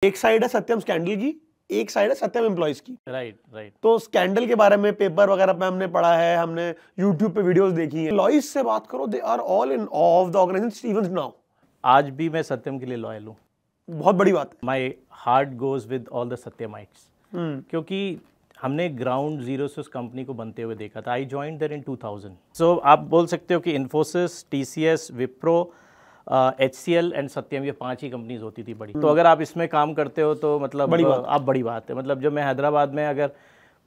एक साइड है सत्यम स्कैंडल की, एक साइड है सत्यम एम्प्लॉयज की। राइट। तो स्कैंडल के बारे में पेपर वगैरह पे हमने पढ़ा है, हमने यूट्यूब पे वीडियोस देखी हैं। एम्प्लॉयज से बात करो, they are all in awe of the organization even now. आज भी मैं सत्यम के लिए लॉयल हूँ। बहुत बड़ी बात है। My heart goes with all the Satyamites, क्योंकि हमने ग्राउंड जीरो से उस कंपनी को बनते हुए देखा था। I joined there in 2000। सो आप बोल सकते हो कि Infosys, TCS, Wipro, HCL and Satyam, ये 5 ही कंपनीज होती थी बड़ी। तो अगर आप इसमें काम करते हो तो मतलब बड़ी बात है। मतलब जब मैं हैदराबाद में अगर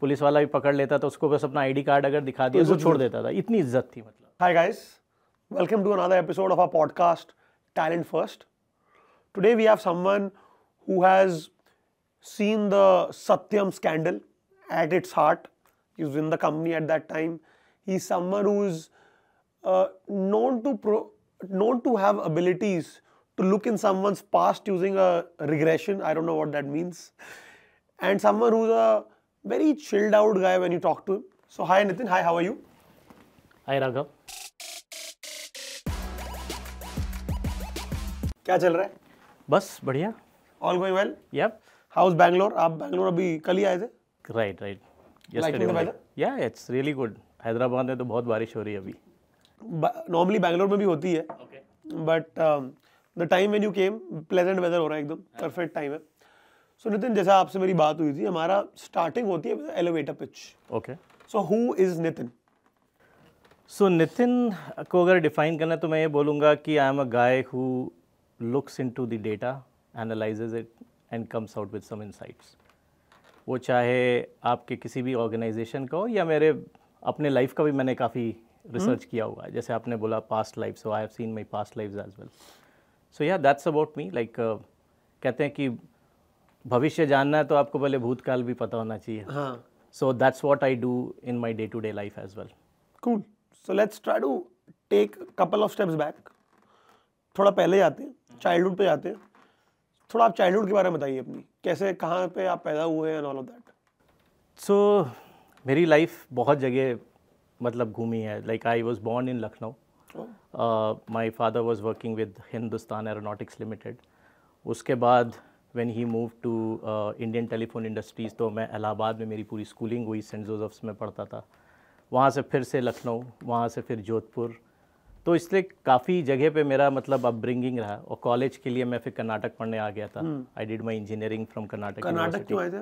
पुलिस वाला भी पकड़ लेता तो उसको बस अपना ID कार्ड अगर दिखा दिया तो छोड़ देता था, इतनी इज्जत थी। मतलब hi guys, welcome to another episode of our podcast talent first. Today we have someone who has seen the Satyam scandal at its heart. He was in the company at that time. He's someone who's known to have abilities to look in someone's past using a regression. I don't know what that means. And someone who's a very chilled out guy when you talk to him. So hi Nitin, hi, how are you? Hi Raghav. क्या चल रहा है? बस बढ़िया। All going well? Yup. How's Bangalore? आप बैंगलोर अभी कल ही आए थे? राइट। Liking the weather? या इट्स रियली गुड। हैदराबाद में तो बहुत बारिश हो रही है अभी। नॉर्मली बैंगलोर में भी होती है, but the time when you came pleasant weather हो रहा है, एकदम परफेक्ट टाइम है। सो नितिन, जैसा आपसे मेरी बात हुई थी, हमारा स्टार्टिंग होती है elevator pitch. Okay. So who is Nitin? So Nitin को अगर डिफाइन करना है तो मैं ये बोलूँगा कि I am a guy who looks into the data, analyses it and comes out with some insights. वो चाहे आपके किसी भी ऑर्गेनाइजेशन का हो या मेरे अपने लाइफ का भी मैंने काफ़ी रिसर्च किया हुआ है। जैसे आपने बोला past life, so I have seen my past life as well. So yeah that's about me. Like कहते हैं कि भविष्य जानना है तो आपको पहले भूतकाल भी पता होना चाहिए। हाँ। So that's what I do in my day to day life as well. Cool. So let's try to take couple of steps back. थोड़ा पहले जाते हैं, चाइल्डहुड पे जाते हैं। थोड़ा आप चाइल्डहुड के बारे में बताइए अपनी, कैसे कहाँ पे आप पैदा हुए and all of that. So मेरी लाइफ बहुत जगह मतलब घूमी है। Like I was born in Lucknow. My father was working with Hindustan aeronautics limited. उसके बाद when he move to Indian telephone industries, तो मैं इलाहाबाद में मेरी पूरी स्कूलिंग हुई, सेंट जोसेफ्स में पढ़ता था। वहाँ से फिर से लखनऊ, वहाँ से फिर जोधपुर। तो इसलिए काफ़ी जगह पे मेरा मतलब अपब्रिंगिंग रहा। और कॉलेज के लिए मैं फिर कर्नाटक पढ़ने आ गया था। I did my engineering from Karnataka. Karnataka क्यों आए थे?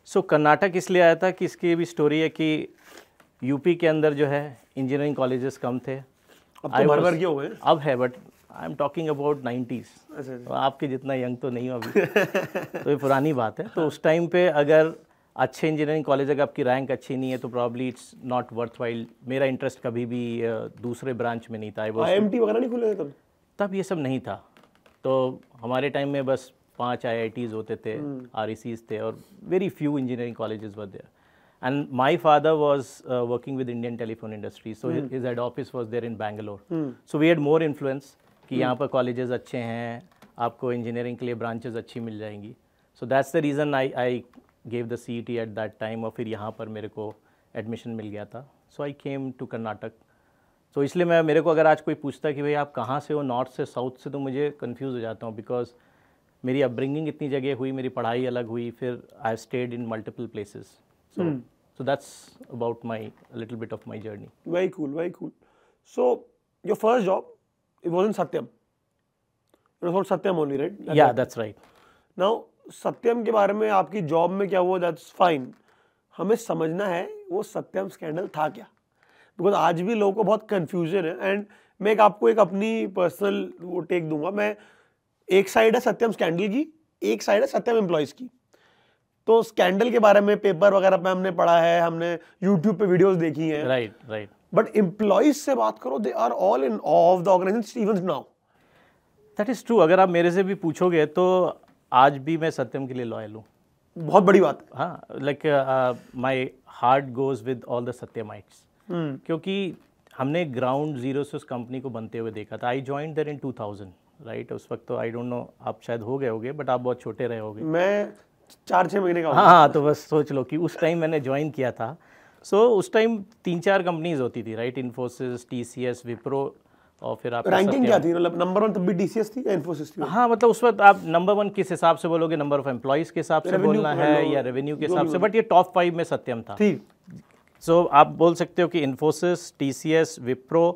सो कर्नाटक इसलिए आया था कि इसकी भी स्टोरी है कि यूपी के अंदर जो है इंजीनियरिंग कॉलेजेस कम थे। अब तो भर भर के हो गए। अब है, but I am talking about 90s। तो आपके जितना यंग तो नहीं हो अभी। तो ये पुरानी बात है। तो उस टाइम पे अगर अच्छे इंजीनियरिंग कॉलेज, अगर आपकी रैंक अच्छी नहीं है तो probably it's not worth while. मेरा इंटरेस्ट कभी भी दूसरे ब्रांच में नहीं था। IIMT वगैरह नहीं खुले थे तब ये सब नहीं था। तो हमारे टाइम में बस 5 IITs होते थे, RECs थे, और very few engineering colleges were there. And my father was working with Indian telephone industry, so his head office was there in Bangalore. So we had more influence कि यहाँ पर कॉलेजेस अच्छे हैं, आपको इंजीनियरिंग के लिए ब्रांचेस अच्छी मिल जाएंगी। So that's the reason I gave the CET eight that time, और फिर यहाँ पर मेरे को एडमिशन मिल गया था। So I came to Karnataka. तो इसलिए मेरे को अगर आज कोई पूछता कि भाई आप कहाँ से हो, नॉर्थ से, साउथ से, तो मुझे कंफ्यूज हो जाता हूँ। बिकॉज मेरी अपब्रिंगिंग इतनी जगह हुई, मेरी पढ़ाई अलग हुई, फिर I stayed in multiple places. So that's about my little bit of my journey. Very cool, very cool. So your first job it was in Satyam. It was Satyam only, right? या that's right. Now सत्यम के बारे में आपकी job में क्या हुआ, that's fine. हमें समझना है वो सत्यम स्कैंडल था क्या, बिकॉज आज भी लोगों को बहुत कंफ्यूजन है। एंड मैं आपको एक अपनी पर्सनल वो टेक दूंगा। मैं एक साइड है सत्यम स्कैंडल की, एक साइड है सत्यम एम्प्लॉयज की। तो स्कैंडल के बारे में पेपर वगैरह पे हमने पढ़ा है, हमने यूट्यूब पे वीडियोस देखी हैं। राइट। बट एम्प्लॉयज से बात करो, they are all in awe of the organization even now. That is true. अगर आप मेरे से भी पूछोगे तो आज भी मैं सत्यम के लिए लॉयल हूँ। बहुत बड़ी बात है। हाँ, like my heart goes with all the Satyamites, क्योंकि हमने ग्राउंड जीरो से उस कंपनी को बनते हुए देखा था। I joined there in 2000, right? उस वक्त तो आई डोंट नो, आप शायद हो गए होगे, बट आप बहुत छोटे रहे होगे। मैं 4-6 महीने का। हाँ, तो बस सोच लो कि उस टाइम मैंने ज्वाइन किया था। सो उस टाइम 3-4 कंपनीज होती थी, राइट? इन्फोसिस, TCS, विप्रो, और फिर आप रैंकिंग क्या थी, मतलब नंबर 1 तब भी टीसीएस थी या इन्फोसिस थी? हाँ, मतलब उस वक्त आप नंबर 1 किस हिसाब से बोलोगे, नंबर ऑफ एम्प्लॉइज के हिसाब से बोलना है या रेवेन्यू के हिसाब से, बट ये टॉप 5 में सत्यम था। ठीक। सो आप बोल सकते हो कि Infosys, TCS, Wipro,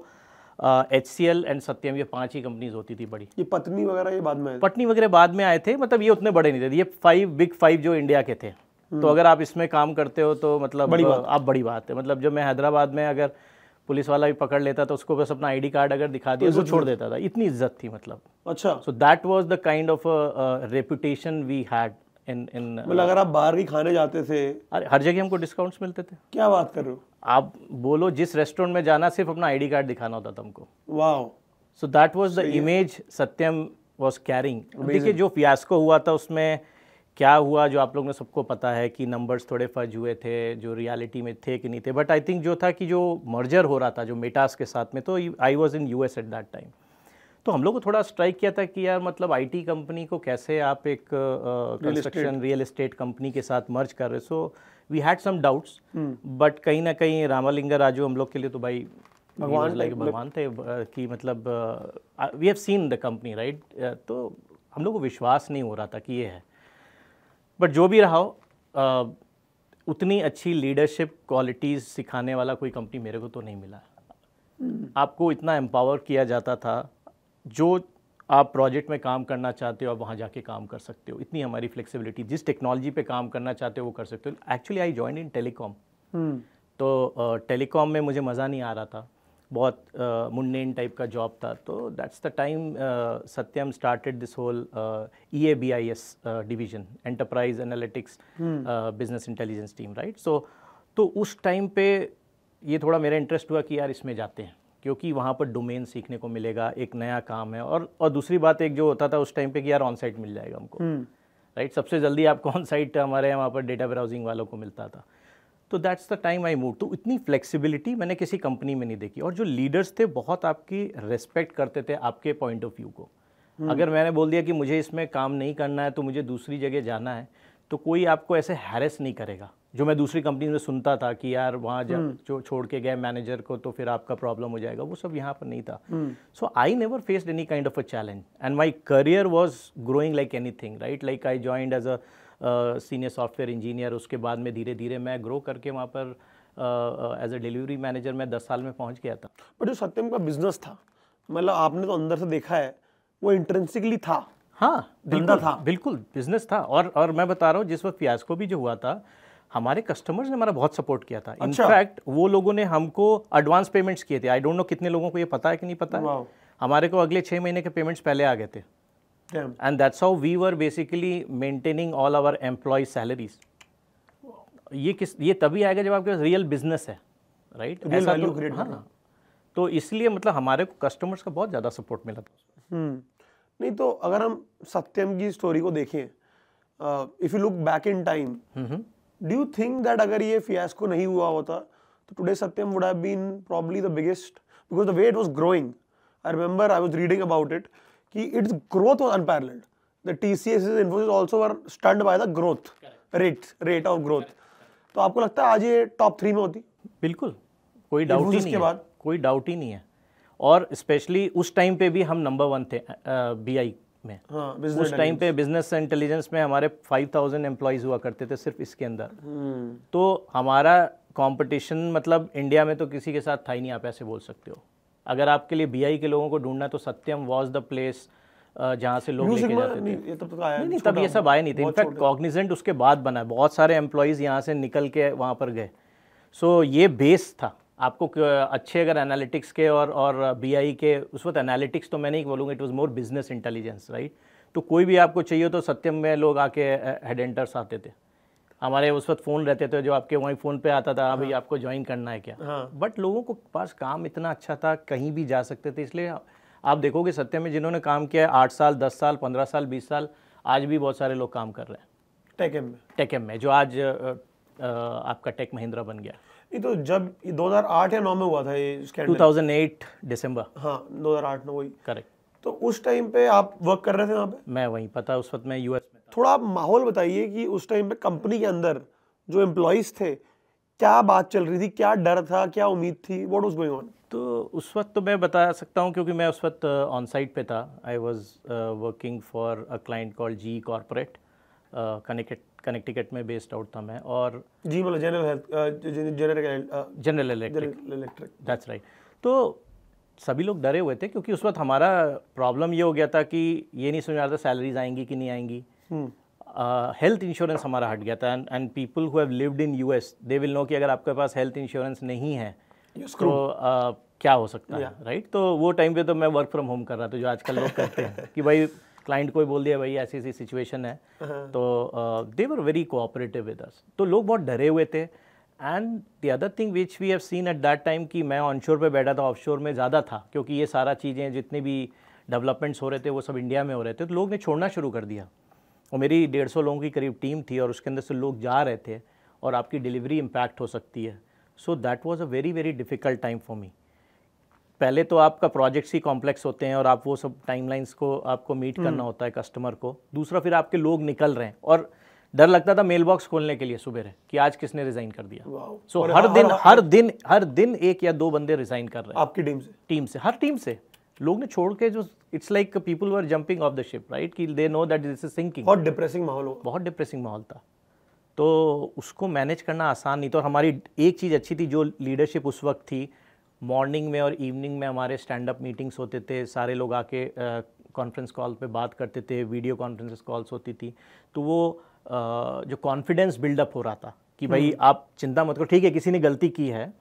HCL and Satyam, ये 5 ही कंपनीज होती थी बड़ी। ये पत्नी वगैरह ये बाद में आए? पटनी वगैरह बाद में आए थे, मतलब ये उतने बड़े नहीं थे, ये 5 बिग 5 जो इंडिया के थे। तो अगर आप इसमें काम करते हो तो मतलब आप बड़ी बात है। मतलब जब मैं हैदराबाद में अगर पुलिस वाला भी पकड़ लेता तो उसको बस अपना आईडी कार्ड अगर दिखा दिया तो छोड़ देता था, इतनी इज्जत थी मतलब। अच्छा। So that was the kind of reputation we had in मतलब अगर आप बाहर भी खाने जाते थे, हर जगह हमको डिस्काउंट्स मिलते थे। क्या बात कर रहे हो? आप बोलो जिस रेस्टोरेंट में जाना, सिर्फ अपना आईडी कार्ड दिखाना होता था हमको। वाह। सो that was the image Satyam was carrying. देखिए जो फियास्को हुआ था उसमें क्या हुआ, जो आप लोगों ने सबको पता है कि नंबर्स थोड़े फज हुए थे, जो रियलिटी में थे कि नहीं थे। बट आई थिंक जो था कि जो मर्जर हो रहा था जो मेटास के साथ में, तो I was in US eight that time. तो हम लोग को थोड़ा स्ट्राइक किया था कि यार मतलब आईटी कंपनी को कैसे आप एक कंस्ट्रक्शन रियल एस्टेट कंपनी के साथ मर्ज कर रहे। So we had some doubts, but कहीं ना कहीं रामालिंगा राजू हम लोग के लिए तो भाई भगवान थे कि मतलब we have seen the company right. तो हम लोग को विश्वास नहीं हो रहा था कि ये है। बट जो भी रहा हो, उतनी अच्छी लीडरशिप क्वालिटीज़ सिखाने वाला कोई कंपनी मेरे को तो नहीं मिला। आपको इतना एम्पावर किया जाता था, जो आप प्रोजेक्ट में काम करना चाहते हो आप वहाँ जाके काम कर सकते हो, इतनी हमारी फ्लेक्सिबिलिटी, जिस टेक्नोलॉजी पे काम करना चाहते हो वो कर सकते हो। Actually I join in telecom. तो टेलीकॉम में मुझे मज़ा नहीं आ रहा था, बहुत मुंडेन टाइप का जॉब था। तो that's the time Satyam started this whole EABIS division, enterprise analytics business intelligence team, right. So तो उस टाइम पे ये थोड़ा मेरा इंटरेस्ट हुआ कि यार इसमें जाते हैं, क्योंकि वहाँ पर डोमेन सीखने को मिलेगा, एक नया काम है। और दूसरी बात एक जो होता था उस टाइम पे कि यार ऑन साइट मिल जाएगा हमको, राइट। सबसे जल्दी आपको ऑन साइट हमारे यहाँ वहाँ पर डेटा ब्राउजिंग वालों को मिलता था। तो that's the time I move. तो इतनी फ्लेक्सिबिलिटी मैंने किसी कंपनी में नहीं देखी। और जो लीडर्स थे बहुत आपकी रेस्पेक्ट करते थे आपके पॉइंट ऑफ व्यू को। अगर मैंने बोल दिया कि मुझे इसमें काम नहीं करना है तो मुझे दूसरी जगह जाना है, तो कोई आपको ऐसे हैरेस नहीं करेगा, जो मैं दूसरी कंपनी में सुनता था कि यार वहाँ जो छोड़ के गए मैनेजर को तो फिर आपका प्रॉब्लम हो जाएगा। वो सब यहाँ पर नहीं था। So I never faced any kind of a challenge and my career was growing like anything, right. Like I joined as a senior software engineer. उसके बाद में धीरे धीरे मैं ग्रो करके वहाँ पर एज अ डिलीवरी मैनेजर मैं 10 साल में पहुँच गया था। पर जो सत्यम का बिजनेस था, मतलब आपने तो अंदर से देखा है, वो इंट्रिंसिकली था। हाँ बिल्कुल बिजनेस था। और मैं बता रहा हूँ जिस वक्त फियास्को भी जो हुआ था, हमारे कस्टमर्स ने हमारा बहुत सपोर्ट किया था। इनफैक्ट वो लोगों ने हमको एडवांस पेमेंट्स किए थे। आई डोंट नो कितने लोगों को ये पता है कि नहीं पता है। हमारे को अगले 6 महीने के पेमेंट्स पहले आ गए थे। And that's how we were basically maintaining all our employee salaries. ये तभी आएगा जब आपके पास रियल बिजनेस है, राइट। ऐसा तो हाँ, तो इसलिए मतलब हमारे को कस्टमर्स का बहुत ज़्यादा सपोर्ट मिला था। नहीं तो अगर हम सत्यम की स्टोरी को देखें, if you look back in time, do you think that अगर ये फियास्को नहीं हुआ होता तो today Satyam would have been probably the biggest, because the way it was growing, I remember I was reading about it कि its growth was unparalleled. The TCS and Infosys also were stunned by the growth rate of growth. तो आपको लगता है आज ये top 3 में होती? बिल्कुल, कोई डाउट ही नहीं है, कोई डाउट ही नहीं है। और स्पेशली उस टाइम पे भी हम नंबर 1 थे BI में। हाँ, उस टाइम पे बिजनेस इंटेलिजेंस में हमारे 5000 एम्प्लॉयज़ हुआ करते थे सिर्फ इसके अंदर। तो हमारा कंपटीशन मतलब इंडिया में तो किसी के साथ था ही नहीं, आप ऐसे बोल सकते हो। अगर आपके लिए BI के लोगों को ढूंढना तो सत्यम वाज द प्लेस जहाँ से लोग लेके जाते थे। ये तब तो आया नहीं, तब ये सब आए नहीं थे। इनफैक्ट कॉग्निजेंट उसके बाद बना, बहुत सारे एम्प्लॉयज़ यहाँ से निकल के वहाँ पर गए। सो ये बेस था। आपको अच्छे अगर एनालिटिक्स के और BI के, उस वक्त एनालिटिक्स तो मैं नहीं बोलूँगा, it was more business intelligence, right. तो कोई भी आपको चाहिए तो सत्यम में लोग आके हेड एंटर्स आते थे। हमारे उस वक्त फ़ोन रहते थे जो आपके वहीं फ़ोन पे आता था, हाँ भाई आपको ज्वाइन करना है क्या। बट लोगों को पास काम इतना अच्छा था, कहीं भी जा सकते थे। इसलिए आप देखोगे सत्यम में जिन्होंने काम किया है 8 साल 10 साल 15 साल 20 साल, आज भी बहुत सारे लोग काम कर रहे हैं टेक में, जो आज आपका टेक महिंद्रा बन गया। नहीं तो जब 2008 या 9 में हुआ था ये स्कैंडल, 2008 दिसंबर, हाँ 2008 में, वही करेक्ट। तो उस टाइम पे आप वर्क कर रहे थे वहाँ पे? मैं वहीं, पता उस वक्त मैं US में था। थोड़ा आप माहौल बताइए कि उस टाइम पे कंपनी के अंदर जो एम्प्लॉइज थे, क्या बात चल रही थी, क्या डर था, क्या उम्मीद थी, व्हाट वाज गोइंग ऑन? तो उस वक्त तो मैं बता सकता हूँ क्योंकि मैं उस वक्त ऑन साइट पे था। I was working for a client called ji corporate, Connecticut में बेस्ड आउट था मैं। और जी मतलब जनरल इलेक्ट्रिक, दैट्स राइट। तो सभी लोग डरे हुए थे क्योंकि उस वक्त हमारा प्रॉब्लम ये हो गया था कि ये नहीं समझ आ रहा था सैलरीज आएंगी कि नहीं आएंगी। हेल्थ इंश्योरेंस हमारा हट गया था, and people who have lived in US they will know कि अगर आपके पास हेल्थ इंश्योरेंस नहीं है तो क्या हो सकता है, राइट। तो वो टाइम पे तो मैं वर्क फ्रॉम होम कर रहा था, जो आजकल लोग करते हैं कि भाई क्लाइंट को ही बोल दिया भाई ऐसी ऐसी सिचुएशन है। तो they were very cooperative with us. तो लोग बहुत डरे हुए थे। And the other thing which we have seen at that time कि मैं ऑनशोर पे बैठा था, ऑफशोर में ज़्यादा था क्योंकि ये सारा चीज़ें जितने भी डेवलपमेंट्स हो रहे थे वो सब इंडिया में हो रहे थे। तो लोग ने छोड़ना शुरू कर दिया। और मेरी 150 लोगों की करीब टीम थी और उसके अंदर से लोग जा रहे थे और आपकी डिलीवरी इम्पैक्ट हो सकती है। सो that was a very very difficult time for me. पहले तो आपका प्रोजेक्ट्स ही कॉम्प्लेक्स होते हैं और आप वो सब टाइमलाइंस को आपको मीट करना होता है कस्टमर को। दूसरा फिर आपके लोग निकल रहे हैं और डर लगता था मेल बॉक्स खोलने के लिए सुबह कि आज किसने रिज़ाइन कर दिया। सो हर दिन 1 या 2 बंदे रिज़ाइन कर रहे हैं आपकी टीम से हर टीम से लोग ने छोड़ के। जो it's like people were jumping off the ship, right, कि they know that this is sinking. बहुत डिप्रेसिंग माहौल था। तो उसको मैनेज करना आसान नहीं था। और हमारी एक चीज़ अच्छी थी, जो लीडरशिप उस वक्त थी, मॉर्निंग में और इवनिंग में हमारे स्टैंड अप मीटिंग्स होते थे, सारे लोग आके कॉन्फ्रेंस कॉल पे बात करते थे, वीडियो कॉन्फ्रेंस कॉल्स होती थी। तो वो जो कॉन्फिडेंस बिल्डअप हो रहा था कि भाई आप चिंता मत करो, ठीक है किसी ने गलती की है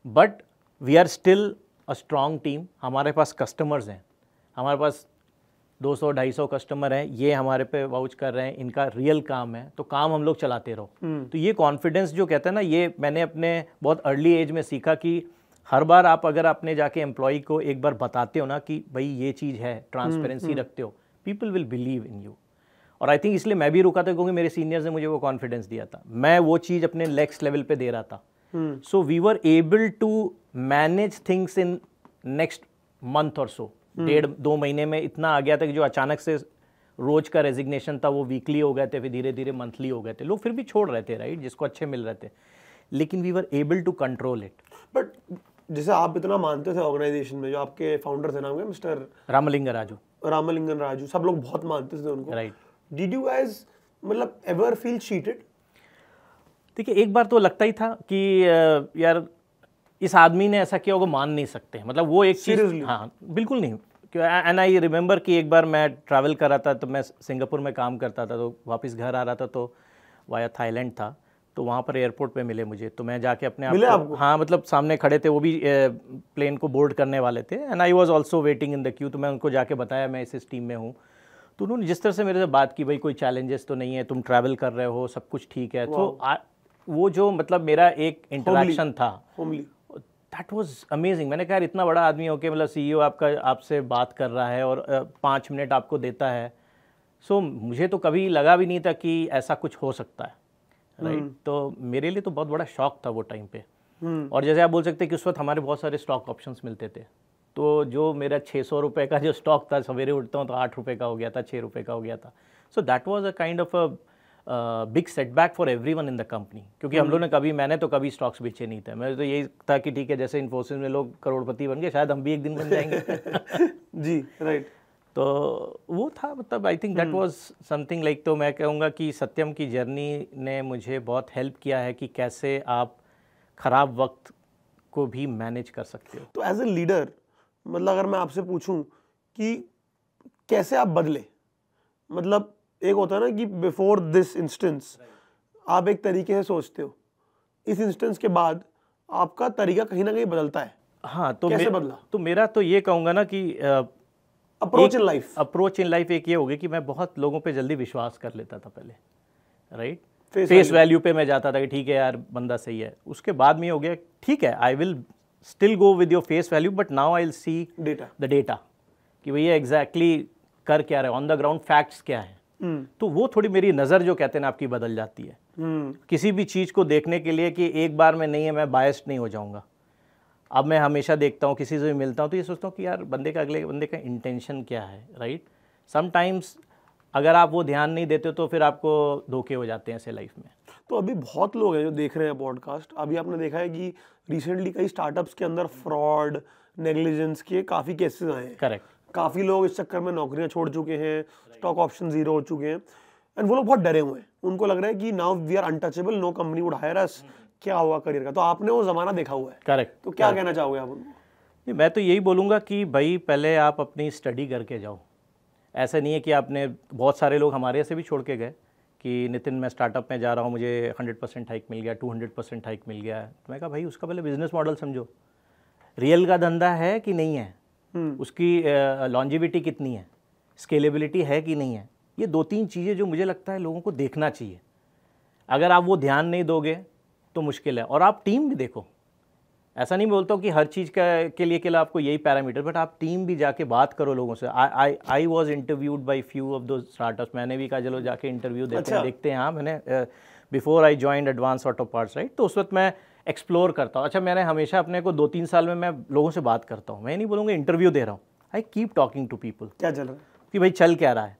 but we are still a strong team. हमारे पास कस्टमर्स हैं, हमारे पास 200-250 कस्टमर हैं, ये हमारे पे वाउच कर रहे हैं, इनका रियल काम है, तो काम हम लोग चलाते रहो। तो ये कॉन्फिडेंस जो कहते हैं ना, ये मैंने अपने बहुत अर्ली एज में सीखा कि हर बार आप अगर अपने जाके एम्प्लॉय को एक बार बताते हो ना कि भाई ये चीज़ है, ट्रांसपेरेंसी रखते हो, people will believe in you. और आई थिंक इसलिए मैं भी रुका था क्योंकि मेरे सीनियर्स ने मुझे वो कॉन्फिडेंस दिया था, मैं वो चीज़ अपने नेक्स्ट लेवल पे दे रहा था। So we were able to manage things in next month or so. 1.5-2 महीने में इतना आ गया था कि जो अचानक से रोज का रेजिग्नेशन था वो वीकली हो गए थे, फिर धीरे धीरे मंथली हो गए थे। लोग फिर भी छोड़ रहे थे, राइट, जिसको अच्छे मिल रहे थे, लेकिन we were able to control it. But जैसे आप इतना मानते थे ऑर्गेनाइजेशन में, जो आपके फाउंडर थे, नाम क्या, मिस्टर रामलिंगन राजू, सब लोग बहुत मानते थे उनको, राइट। डिड यू गाइस मतलब एवर फील चीटेड? देखिए, एक बार तो लगता ही था कि यार इस आदमी ने ऐसा किया होगा, मान नहीं सकते, मतलब वो एक चीज़, हाँ बिल्कुल नहीं। एंड आई रिमेंबर कि एक बार मैं ट्रैवल कर रहा था, तो मैं सिंगापुर में काम करता था, तो वापस घर आ रहा था, तो वाया थाईलैंड था, तो वहाँ पर एयरपोर्ट पे मिले मुझे। तो मैं जाके अपने आप को, हाँ मतलब सामने खड़े थे, वो भी प्लेन को बोर्ड करने वाले थे, and I was also waiting in the Q. तो मैं उनको जाके बताया मैं इस टीम में हूँ। तो उन्होंने जिस तरह से मेरे से बात की, भाई कोई चैलेंजेस तो नहीं है, तुम ट्रैवल कर रहे हो, सब कुछ ठीक है। तो वो जो मतलब मेरा एक इंटरेक्शन था, दैट वाज अमेजिंग। मैंने कहा यार इतना बड़ा आदमी हो के मतलब सीईओ आपसे बात कर रहा है और 5 मिनट आपको देता है। सो मुझे तो कभी लगा भी नहीं था कि ऐसा कुछ हो सकता है, राइट। तो मेरे लिए तो बहुत बड़ा शॉक था वो टाइम पे। और जैसे आप बोल सकते हैं कि उस वक्त हमारे बहुत सारे स्टॉक ऑप्शंस मिलते थे। तो जो मेरा 600 रुपये का जो स्टॉक था, सवेरे उठता हूँ तो 8 रुपये का हो गया था, 6 रुपये का हो गया था। सो that was a kind of a big setback for everyone in the company, क्योंकि हम लोगों ने मैंने तो कभी स्टॉक्स बेचे नहीं थे। मैं तो यही था कि ठीक है, जैसे इन्फोसिस में लोग करोड़पति बन गए, शायद हम भी एक दिन बन जाएंगे। जी राइट। तो वो था, मतलब I think that was something like. तो मैं कहूँगा कि सत्यम की जर्नी ने मुझे बहुत हेल्प किया है कि कैसे आप ख़राब वक्त को भी मैनेज कर सकते हो। तो एज ए लीडर, मतलब अगर मैं आपसे पूछूं कि कैसे आप बदले, मतलब एक होता है ना कि बिफोर दिस इंस्टेंस आप एक तरीके से सोचते हो, इस इंस्टेंस के बाद आपका तरीका कहीं ना कहीं बदलता है। हाँ, तो कैसे बदला? तो मेरा तो ये कहूँगा ना कि अप्रोच इन लाइफ एक ये होगी कि मैं बहुत लोगों पे जल्दी विश्वास कर लेता था पहले, राइट। फेस वैल्यू पे मैं जाता था कि ठीक है यार बंदा सही है। उसके बाद में हो गया ठीक है, I will still go with your face value, but now I will see the data कि भैया एग्जैक्टली कर क्या रहे, ऑन द ग्राउंड फैक्ट्स क्या है। तो वो थोड़ी मेरी नज़र जो कहते हैं ना आपकी बदल जाती है किसी भी चीज़ को देखने के लिए, कि एक बार में नहीं है, मैं बायस्ड नहीं हो जाऊंगा। अब मैं हमेशा देखता हूँ, किसी से भी मिलता हूँ तो ये सोचता हूँ कि यार अगले बंदे का इंटेंशन क्या है, राइट। समटाइम्स अगर आप वो ध्यान नहीं देते तो फिर आपको धोखे हो जाते हैं ऐसे लाइफ में। तो अभी बहुत लोग हैं जो देख रहे हैं पॉडकास्ट, अभी आपने देखा है कि रिसेंटली कई स्टार्टअप्स के अंदर फ्रॉड, नेग्लिजेंस के काफ़ी केसेस आए हैं। करेक्ट। काफ़ी लोग इस चक्कर में नौकरियां छोड़ चुके हैं, स्टॉक ऑप्शन जीरो हो चुके हैं, एंड वो लोग बहुत डरे हुए हैं। उनको लग रहा है कि now we are untouchable, no company would hire us, क्या हुआ करियर का। तो आपने वो ज़माना देखा हुआ है। करेक्ट। तो क्या कहना चाहोगे आप उनको? मैं तो यही बोलूँगा कि भाई पहले आप अपनी स्टडी करके जाओ। ऐसा नहीं है कि आपने, बहुत सारे लोग हमारे से भी छोड़ के गए कि नितिन मैं स्टार्टअप में जा रहा हूँ, मुझे 100% हाइक मिल गया, 200% हाइक मिल गया। तो मैं कहा भाई उसका पहले बिजनेस मॉडल समझो, रियल का धंधा है कि नहीं है, उसकी लॉन्जिविटी कितनी है, स्केलेबिलिटी है कि नहीं है। ये 2-3 चीज़ें जो मुझे लगता है लोगों को देखना चाहिए। अगर आप वो ध्यान नहीं दोगे तो मुश्किल है। और आप टीम भी देखो, ऐसा नहीं बोलता हूँ कि हर चीज़ के लिए आपको यही पैरामीटर, बट आप टीम भी जाके बात करो लोगों से। I was interviewed by few of दो स्टार्टअप्स। मैंने भी कहा चलो जाके इंटरव्यू देते हैं, देखते हैं। हाँ, मैंने before I joined advance auto parts, right, तो उस वक्त मैं एक्सप्लोर करता हूँ। अच्छा, मैंने हमेशा अपने को 2-3 साल में मैं लोगों से बात करता हूँ। मैं नहीं बोलूँगा इंटरव्यू दे रहा हूँ, I keep talking to people, क्या चल रहा है कि भाई चल क्या रहा है।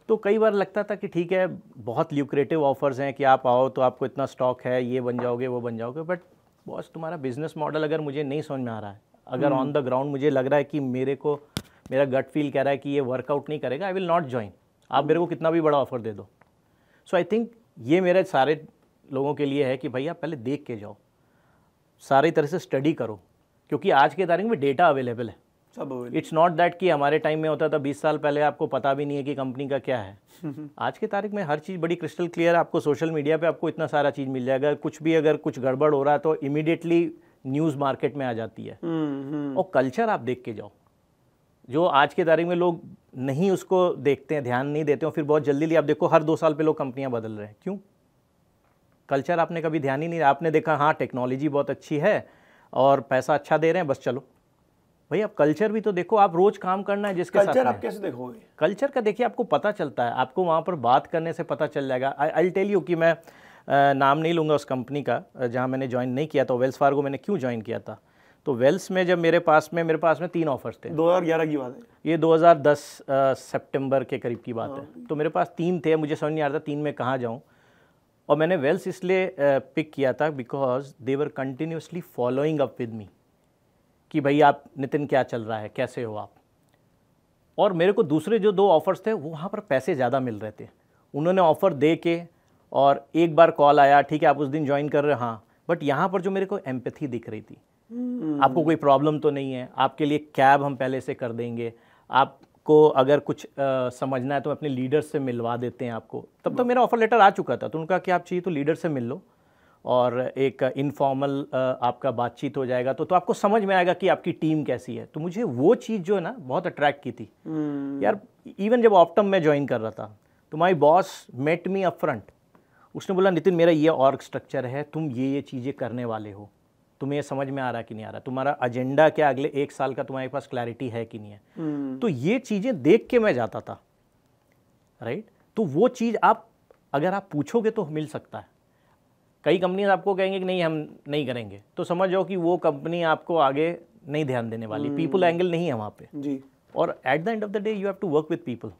तो कई बार लगता था कि ठीक है बहुत ल्यूक्रेटिव ऑफर्स हैं कि आप आओ तो आपको इतना स्टॉक है, ये बन जाओगे वो बन जाओगे, बट बॉस तुम्हारा बिजनेस मॉडल अगर मुझे नहीं समझ में आ रहा है, अगर ऑन द ग्राउंड मुझे लग रहा है कि मेरा गट फील कह रहा है कि ये वर्कआउट नहीं करेगा, आई विल नॉट ज्वाइन। आप मेरे को कितना भी बड़ा ऑफर दे दो। सो आई थिंक ये मेरे सारे लोगों के लिए है कि भाई आप पहले देख के जाओ, सारी तरह से स्टडी करो, क्योंकि आज के तारीख में डेटा अवेलेबल है। इट्स नॉट दैट कि हमारे टाइम में होता था 20 साल पहले आपको पता भी नहीं है कि कंपनी का क्या है। आज के तारीख में हर चीज़ बड़ी क्रिस्टल क्लियर है। आपको सोशल मीडिया पे आपको इतना सारा चीज़ मिल जाएगा। अगर कुछ गड़बड़ हो रहा है तो इमीडिएटली न्यूज़ मार्केट में आ जाती है। और कल्चर आप देख के जाओ, जो आज के तारीख में लोग नहीं उसको देखते हैं, ध्यान नहीं देते हो, फिर बहुत जल्दी आप देखो हर 2 साल पे लोग कंपनियां बदल रहे हैं। क्यों? कल्चर आपने कभी ध्यान ही नहीं, आपने देखा हाँ टेक्नोलॉजी बहुत अच्छी है और पैसा अच्छा दे रहे हैं, बस चलो। भाई आप कल्चर भी तो देखो, आप रोज काम करना है जिसके साथ। कल्चर आप कैसे देखोगे? कल्चर का देखिए, आपको पता चलता है, आपको वहाँ पर बात करने से पता चल जाएगा। आई टेल यू कि मैं नाम नहीं लूँगा उस कंपनी का जहाँ मैंने ज्वाइन नहीं किया था। वेल्स फार्गो मैंने क्यों ज्वाइन किया था, तो वेल्स में जब मेरे पास में 3 ऑफर्स थे। 2011 की बात है, ये 2010 सितंबर के करीब की बात है। तो मेरे पास 3 थे, मुझे समझ नहीं आ रहा था 3 में कहाँ जाऊँ। और मैंने वेल्स इसलिए पिक किया था because they were continuously following up with me कि भाई आप नितिन क्या चल रहा है, कैसे हो आप। और मेरे को दूसरे जो 2 ऑफर्स थे वो वहाँ पर पैसे ज़्यादा मिल रहे थे। उन्होंने ऑफ़र दे के, और एक बार कॉल आया, ठीक है आप उस दिन ज्वाइन कर रहे हो, हाँ, बट यहाँ पर जो मेरे को एम्पैथी दिख रही थी, आपको कोई प्रॉब्लम तो नहीं है, आपके लिए कैब हम पहले से कर देंगे, आपको अगर कुछ समझना है तो अपने लीडर से मिलवा देते हैं आपको। तब तो मेरा ऑफर लेटर आ चुका था, तो उनका क्या आप चाहिए तो लीडर से मिल लो और एक इनफॉर्मल आपका बातचीत हो जाएगा, तो आपको समझ में आएगा कि आपकी टीम कैसी है। तो मुझे वो चीज़ जो है ना बहुत अट्रैक्ट की थी। यार इवन जब ऑप्टम में ज्वाइन कर रहा था तो my boss met me up front, उसने बोला नितिन मेरा ये ऑर्ग स्ट्रक्चर है, तुम ये चीज़ें करने वाले हो, तुम्हें ये समझ में आ रहा कि नहीं आ रहा, तुम्हारा एजेंडा क्या अगले 1 साल का, तुम्हारे पास क्लैरिटी है कि नहीं है। तो ये चीज़ें देख के मैं जाता था, राइट। तो वो चीज़ आप अगर आप पूछोगे तो मिल सकता है। कई कंपनीज आपको कहेंगे कि नहीं हम नहीं करेंगे, तो समझ जाओ कि वो कंपनी आपको आगे नहीं ध्यान देने वाली। पीपल एंगल नहीं है वहाँ पे जी। और at the end of the day you have to work with people.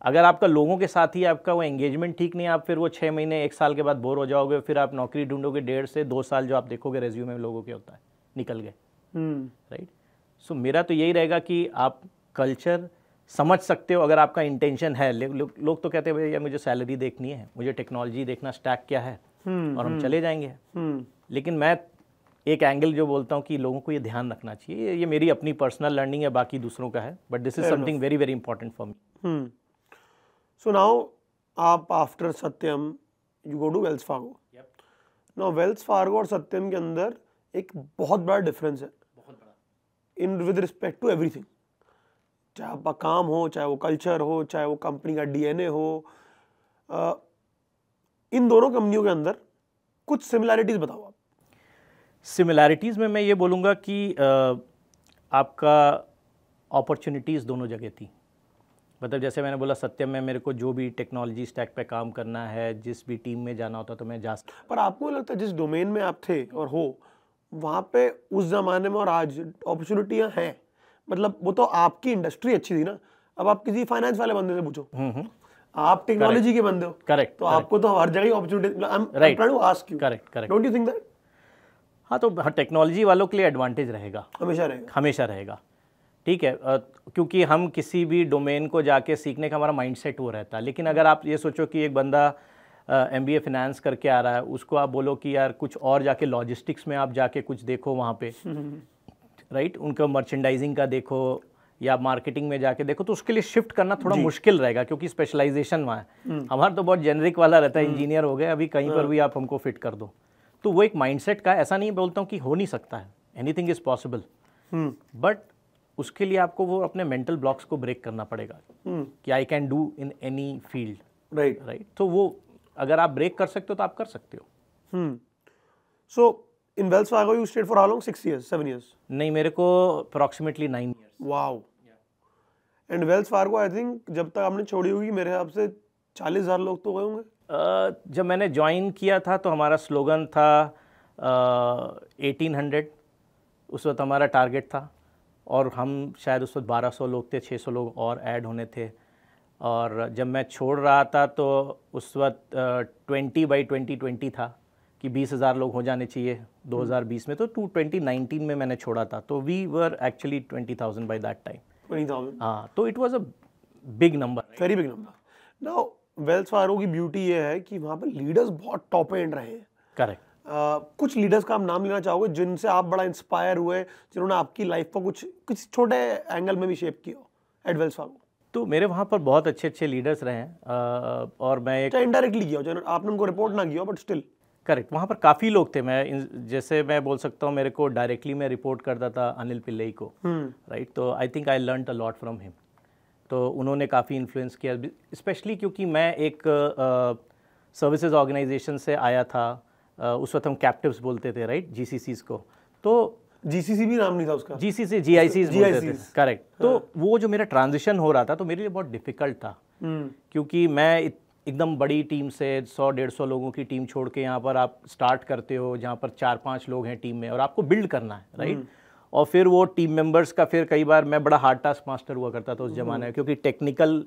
अगर आपका लोगों के साथ ही आपका वो एंगेजमेंट ठीक नहीं है, आप फिर वो 6 महीने 1 साल के बाद बोर हो जाओगे, फिर आप नौकरी ढूंढोगे 1.5 से 2 साल जो आप देखोगे रेज्यूमे में लोगों के होता है, निकल गए, राइट। सो मेरा तो यही रहेगा कि आप कल्चर समझ सकते हो अगर आपका इंटेंशन है। लोग तो कहते हैं भैया मुझे सैलरी देखनी है, मुझे टेक्नोलॉजी देखना, स्टैक क्या है, और हम चले जाएंगे। लेकिन मैं एक एंगल जो बोलता हूँ कि लोगों को ये ध्यान रखना चाहिए, ये मेरी अपनी पर्सनल लर्निंग है, बाकी दूसरों का है, but this is something very very important for me. So now आप after Satyam you go to Wells Fargo. Now Wells Fargo और सत्यम के अंदर एक बहुत बड़ा डिफरेंस है, बहुत बड़ा, in with respect to everything. चाहे आपका काम हो, चाहे वो कल्चर हो, चाहे वो कंपनी का डीएनए हो, इन दोनों कंपनियों के अंदर कुछ सिमिलैरिटीज बताओ आप। सिमिलैरिटीज़ में मैं ये बोलूँगा कि आपका अपॉर्चुनिटीज़ दोनों जगह थी। मतलब जैसे मैंने बोला सत्यम में मेरे को जो भी टेक्नोलॉजी स्टैक पे काम करना है, जिस भी टीम में जाना होता तो मैं जा सकता। पर आपको लगता है जिस डोमेन में आप थे और हो वहाँ पे उस ज़माने में और आज अपॉर्चुनिटियाँ हैं? मतलब वो तो आपकी इंडस्ट्री अच्छी थी ना। अब आप किसी फाइनेंस वाले बंदे से पूछो, आप टेक्नोलॉजी के बंदे हो, करेक्ट, तो आपको तो हर जगह opportunity, I am Right. Trying to ask you, correct, don't you think that? हाँ, तो टेक्नोलॉजी वालों के लिए एडवांटेज रहेगा, हमेशा रहेगा। हमेशा रहेगा, ठीक है। क्योंकि हम किसी भी डोमेन को जाके सीखने का हमारा माइंडसेट वो रहता है। लेकिन अगर आप ये सोचो कि एक बंदा MBA फाइनेंस करके आ रहा है, उसको आप बोलो कि यार कुछ और जाके लॉजिस्टिक्स में आप जाके कुछ देखो वहाँ पे, राइट, उनका मर्चेंडाइजिंग का देखो या मार्केटिंग में जाके देखो, तो उसके लिए शिफ्ट करना थोड़ा मुश्किल रहेगा, क्योंकि स्पेशलाइजेशन वहाँ है। हमारा तो बहुत जेनरिक वाला रहता है, इंजीनियर हो गए, अभी कहीं पर भी आप हमको फिट कर दो। तो वो एक माइंडसेट का, ऐसा नहीं बोलता हूँ कि हो नहीं सकता है, एनीथिंग इज पॉसिबल, बट उसके लिए आपको वो अपने मेंटल ब्लॉक्स को ब्रेक करना पड़ेगा कि I can do in any field, right. तो वो अगर आप ब्रेक कर सकते हो तो आप कर सकते हो। So in Wells Fargo you stayed for how long? 6 years, 7 years? नहीं, मेरे को approximately 9 years। Wow. And Wells Fargo I think जब तक आपने छोड़ी होगी मेरे हिसाब से 40,000 लोग तो गए होंगे। जब मैंने ज्वाइन किया था तो हमारा स्लोगन था 1800, उस वक्त हमारा टारगेट था, और हम शायद उस वक्त 1200 लोग थे, 600 लोग और ऐड होने थे। और जब मैं छोड़ रहा था तो उस वक्त 20/2020 था कि 20,000 लोग हो जाने चाहिए 2020 में, तो 2019 में मैंने छोड़ा था, तो we were actually 20,000 by that time. 20,000? हाँ, तो it was a big number, very big number. Now Wells Fargo की ब्यूटी ये है कि वहाँ पर लीडर्स बहुत टॉप एंड रहे हैं। करेक्ट। कुछ लीडर्स का आप नाम लेना चाहोगे जिनसे आप बड़ा इंस्पायर हुए, जिन्होंने आपकी लाइफ को कुछ छोटे एंगल में भी शेप किया हो एट वेल्स फार्गो? तो मेरे वहाँ पर बहुत अच्छे अच्छे लीडर्स रहे हैं, और मैं एक इनडायरेक्टली किया हो, चाहे आपने उनको रिपोर्ट ना किया हो, बट स्टिल। करेक्ट, वहाँ पर काफ़ी लोग थे। जैसे मैं बोल सकता हूँ, मेरे को डायरेक्टली मैं रिपोर्ट करता था अनिल पिल्लई को, राइट। तो I think I learn a lot from him. तो उन्होंने काफ़ी इन्फ्लुएंस किया, स्पेशली क्योंकि मैं एक सर्विसेज ऑर्गेनाइजेशन से आया था। उस वक्त हम कैप्टिव्स बोलते थे, राइट, GCCs को। तो GCC भी नाम नहीं था उसका, GCC GICs बोलते थे, करेक्ट। तो वो जो मेरा ट्रांजिशन हो रहा था तो मेरे लिए बहुत डिफिकल्ट था, क्योंकि मैं एकदम बड़ी टीम से 100-150 लोगों की टीम छोड़ के यहाँ पर आप स्टार्ट करते हो, जहाँ पर 4-5 लोग हैं टीम में, और आपको बिल्ड करना है, राइट। और फिर वो टीम मेंबर्स का, फिर कई बार मैं बड़ा हार्ड टास्क मास्टर हुआ करता था उस जमाने में, क्योंकि टेक्निकल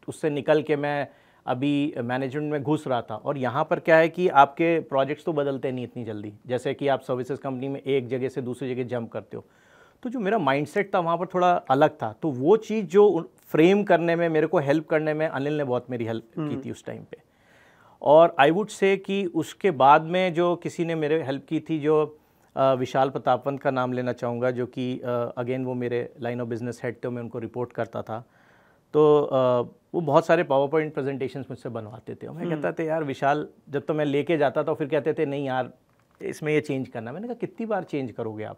उससे निकल के मैं अभी मैनेजमेंट में घुस रहा था। और यहाँ पर क्या है कि आपके प्रोजेक्ट्स तो बदलते नहीं इतनी जल्दी, जैसे कि आप सर्विसेज कंपनी में एक जगह से दूसरी जगह जंप करते हो। तो जो मेरा माइंडसेट था वहाँ पर थोड़ा अलग था, तो वो चीज़ जो फ्रेम करने में, मेरे को हेल्प करने में अनिल ने बहुत मेरी हेल्प की थी उस टाइम पे। और आई वुड से कि उसके बाद में जो किसी ने मेरे हेल्प की थी, जो विशाल प्रतापवंत का नाम लेना चाहूँगा, जो कि अगेन वो मेरे लाइन ऑफ बिजनेस हेड थे, मैं उनको रिपोर्ट करता था। तो वो बहुत सारे पावर पॉइंट प्रेजेंटेशंस मुझसे बनवाते थे, और मैं कहता था यार विशाल, जब तो मैं लेके जाता था, फिर कहते थे नहीं यार इसमें ये चेंज करना। मैंने कहा कितनी बार चेंज करोगे आप?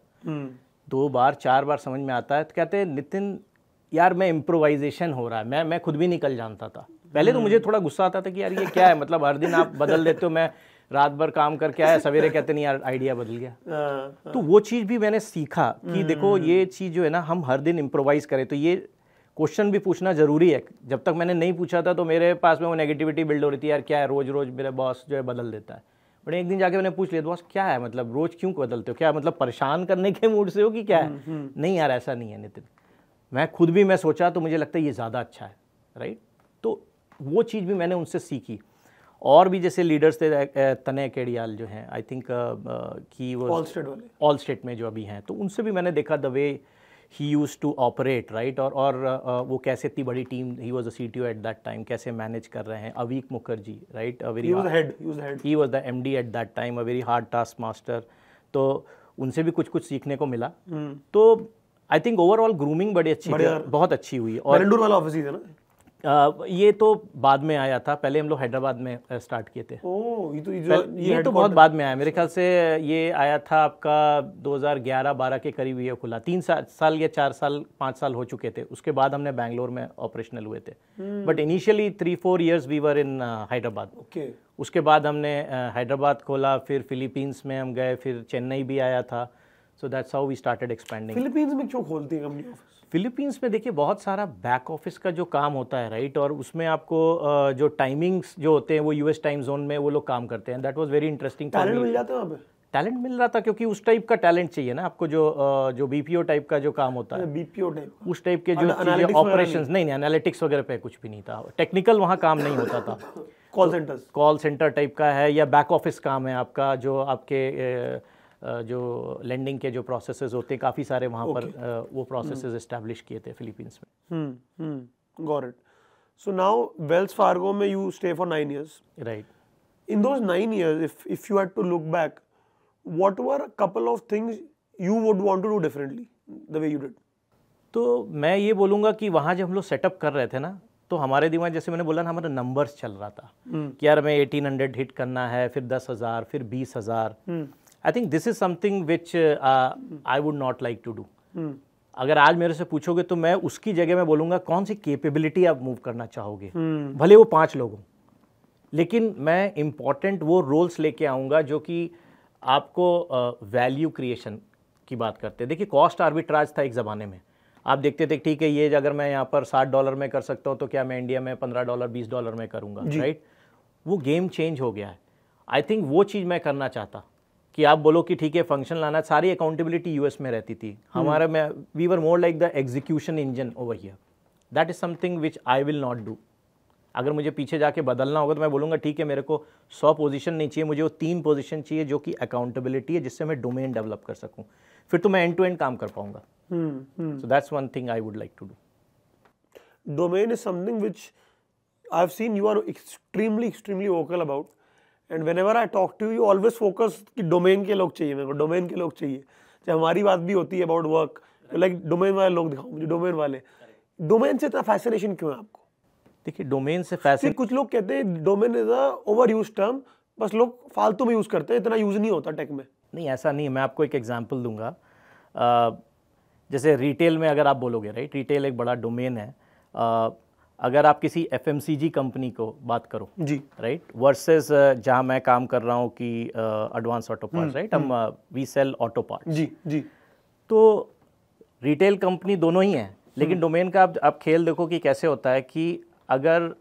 2 बार 4 बार समझ में आता है। तो कहते हैं नितिन यार मैं इम्प्रोवाइजेशन हो रहा है, मैं खुद भी निकल जानता था। पहले तो मुझे थोड़ा गुस्सा आता था कि यार ये क्या है, मतलब हर दिन आप बदल देते हो, मैं रात भर काम करके आया, सवेरे कहते नहीं यार आइडिया बदल गया। तो वो चीज़ भी मैंने सीखा कि देखो ये चीज़ जो है ना, हम हर दिन इम्प्रोवाइज करें। तो ये क्वेश्चन भी पूछना ज़रूरी है। जब तक मैंने नहीं पूछा था तो मेरे पास में वो नेगेटिविटी बिल्ड हो रही थी, यार क्या है रोज़ रोज़ मेरा बॉस जो है बदल देता है। बट एक दिन जाके मैंने पूछ लिया, बॉस क्या है, मतलब रोज़ क्यों बदलते हो, क्या मतलब परेशान करने के मूड से हो कि क्या है? नहीं यार ऐसा नहीं है नितिन, मैं खुद भी मैं सोचा तो मुझे लगता है ये ज़्यादा अच्छा है, राइट। तो वो चीज़ भी मैंने उनसे सीखी। और भी जैसे लीडर्स थे, तनय केडियाल जो हैं, आई थिंक कि वो ऑल स्टेट में जो अभी हैं, तो उनसे भी मैंने देखा the way he used to operate, right. और वो कैसे इतनी बड़ी team, he was a CTO at that time, कैसे मैनेज कर रहे हैं। Avik Mukherjee, right, he was the MD at that time, a very hard taskmaster. तो उनसे भी कुछ कुछ सीखने को मिला। तो आई थिंक ओवरऑल ग्रूमिंग बड़ी अच्छी थी, बहुत अच्छी हुई। और मरंडूर वाला ऑफिस ही था ना? ये तो बाद में आया था, पहले हम लोग हैदराबाद में स्टार्ट किए थे। ये तो बहुत बाद में आया, मेरे ख्याल से ये आया था आपका 2011-12 के करीब ये खुला। 3 साल या 4 साल 5 साल हो चुके थे। उसके बाद हमने बैंगलोर में ऑपरेशनल हुए थे, but initially 3-4 years we were in Hyderabad. उसके बाद हमने हैदराबाद खोला, फिर फिलीपींस में हम गए, फिर चेन्नई भी आया था। So that's how we started expanding. Philippines में क्यों खोलती है कंपनी ऑफिस? फिलीपींस में देखिए बहुत सारा बैक ऑफिस का जो काम होता है, राइट, और उसमें आपको जो टाइमिंग्स जो होते हैं वो US टाइम जोन में वो लोग काम करते हैं। That was very interesting. Talent मिल जाता है वहाँ पे? टैलेंट मिल रहा था क्योंकि उस टाइप का टैलेंट चाहिए ना आपको, जो बीपीओ टाइप का जो काम होता है, बीपीओ टाइप उस टाइप के जो चीज़ें, ऑपरेशंस नहीं, एनालिटिक्स वगैरह पे कुछ भी नहीं था, टेक्निकल वहाँ काम नहीं होता था। कॉल सेंटर टाइप का है या बैक ऑफिस काम है आपका, जो आपके जो लेंडिंग के जो प्रोसेसेस होते हैं, काफ़ी सारे वहाँ पर वो प्रोसेसेस एस्टैब्लिश किए थे फिलीपींस में। Got it. So now Wells Fargo में you stay for 9 years. Right. In those 9 years, if you had to look back, what were a couple of things you would want to do differently the way you did? तो मैं ये बोलूँगा कि वहाँ जब हम लोग सेटअप कर रहे थे ना, तो हमारे दिमाग, जैसे मैंने बोला ना, हमारा नंबर्स चल रहा था कि यार हमें 1800 हिट करना है, फिर 10,000, फिर 20,000। I think this is something which I would not like to do. अगर आज मेरे से पूछोगे तो मैं उसकी जगह में बोलूँगा कौन सी कैपेबिलिटी आप मूव करना चाहोगे, भले वो 5 लोग हों, लेकिन मैं इम्पॉर्टेंट वो रोल्स लेके आऊँगा जो कि आपको वैल्यू क्रिएशन की बात करते हैं। देखिए, कॉस्ट आर्बिट्राज था एक ज़माने में, आप देखते थे ठीक है ये अगर मैं यहाँ पर $60 में कर सकता हूँ तो क्या मैं इंडिया में $15 $20 में करूँगा, राइट। वो गेम चेंज हो गया है। आई थिंक वो चीज़ मैं करना चाहता कि आप बोलो कि ठीक है फंक्शन लाना, सारी अकाउंटेबिलिटी यूएस में रहती थी, हमारे में we were more like the execution engine over here. That is something which I will not do. अगर मुझे पीछे जाके बदलना होगा तो मैं बोलूँगा ठीक है मेरे को 100 पोजीशन नहीं चाहिए, मुझे वो 3 पोजीशन चाहिए जो कि अकाउंटेबिलिटी है, जिससे मैं डोमेन डेवलप कर सकूँ, फिर तो मैं एंड टू एंड काम कर पाऊंगा। So that's one thing I would like to do. Domain is something which I've seen you are extremely vocal about, and whenever I talk to you, you always focus कि domain के लोग चाहिए, मेरे को domain के लोग चाहिए। जब हमारी बात भी होती है अबाउट वर्क, लाइक डोमेन वाले लोग दिखाओ मुझे, डोमेन वाले। डोमेन से इतना फैसिनेशन क्यों है आपको? देखिए, डोमेन से फैसिनेशन, कुछ लोग कहते हैं domain is a over use term, बस लोग फालतू में यूज करते हैं, इतना यूज नहीं होता टेक में। नहीं, ऐसा नहीं है। मैं आपको एक एग्जांपल दूंगा। जैसे रिटेल में अगर आप बोलोगे, राइट, रिटेल एक बड़ा डोमेन है। अगर आप किसी एफएमसीजी कंपनी को बात करो जी, राइट, वर्सेस जहाँ मैं काम कर रहा हूँ कि एडवांस ऑटो पार्ट्स, राइट, हम वी सेल ऑटो पार्ट्स। जी जी। तो रिटेल कंपनी दोनों ही हैं, लेकिन डोमेन का आप खेल देखो कि कैसे होता है कि अगर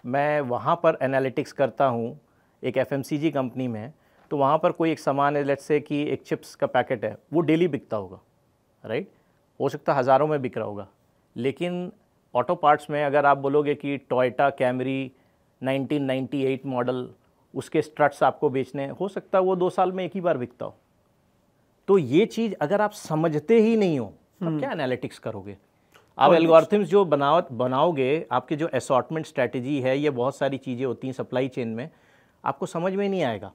मैं वहाँ पर एनालिटिक्स करता हूँ एक एफएमसीजी कंपनी में, तो वहाँ पर कोई एक सामान है, लेट्स से कि एक चिप्स का पैकेट है, वो डेली बिकता होगा, राइट, हो सकता है हज़ारों में बिक रहा होगा। लेकिन ऑटो पार्ट्स में अगर आप बोलोगे कि टोयोटा कैमरी 1998 मॉडल, उसके स्ट्रट्स आपको बेचने, हो सकता है वो 2 साल में एक ही बार बिकता हो। तो ये चीज़ अगर आप समझते ही नहीं हो, तब क्या एनालिटिक्स करोगे? आप एल्गोरिथम्स जो बनाओगे, आपके जो असॉर्टमेंट स्ट्रैटेजी है, ये बहुत सारी चीज़ें होती हैं सप्लाई चेन में, आपको समझ में नहीं आएगा।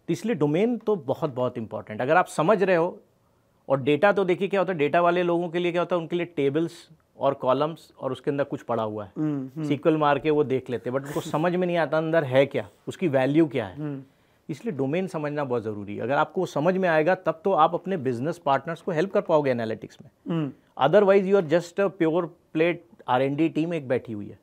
तो इसलिए डोमेन तो बहुत बहुत इंपॉर्टेंट। अगर आप समझ रहे हो, और डेटा तो देखिए क्या होता है, डेटा वाले लोगों के लिए क्या होता है, उनके लिए टेबल्स और कॉलम्स और उसके अंदर कुछ पड़ा हुआ है, सीक्वल मार के वो देख लेते हैं, बट उनको समझ में नहीं आता अंदर है क्या, उसकी वैल्यू क्या है। इसलिए डोमेन समझना बहुत ज़रूरी है। अगर आपको समझ में आएगा तब तो आप अपने बिजनेस पार्टनर्स को हेल्प कर पाओगे एनालिटिक्स में। Otherwise you are just a pure plate R&D team एक बैठी हुई है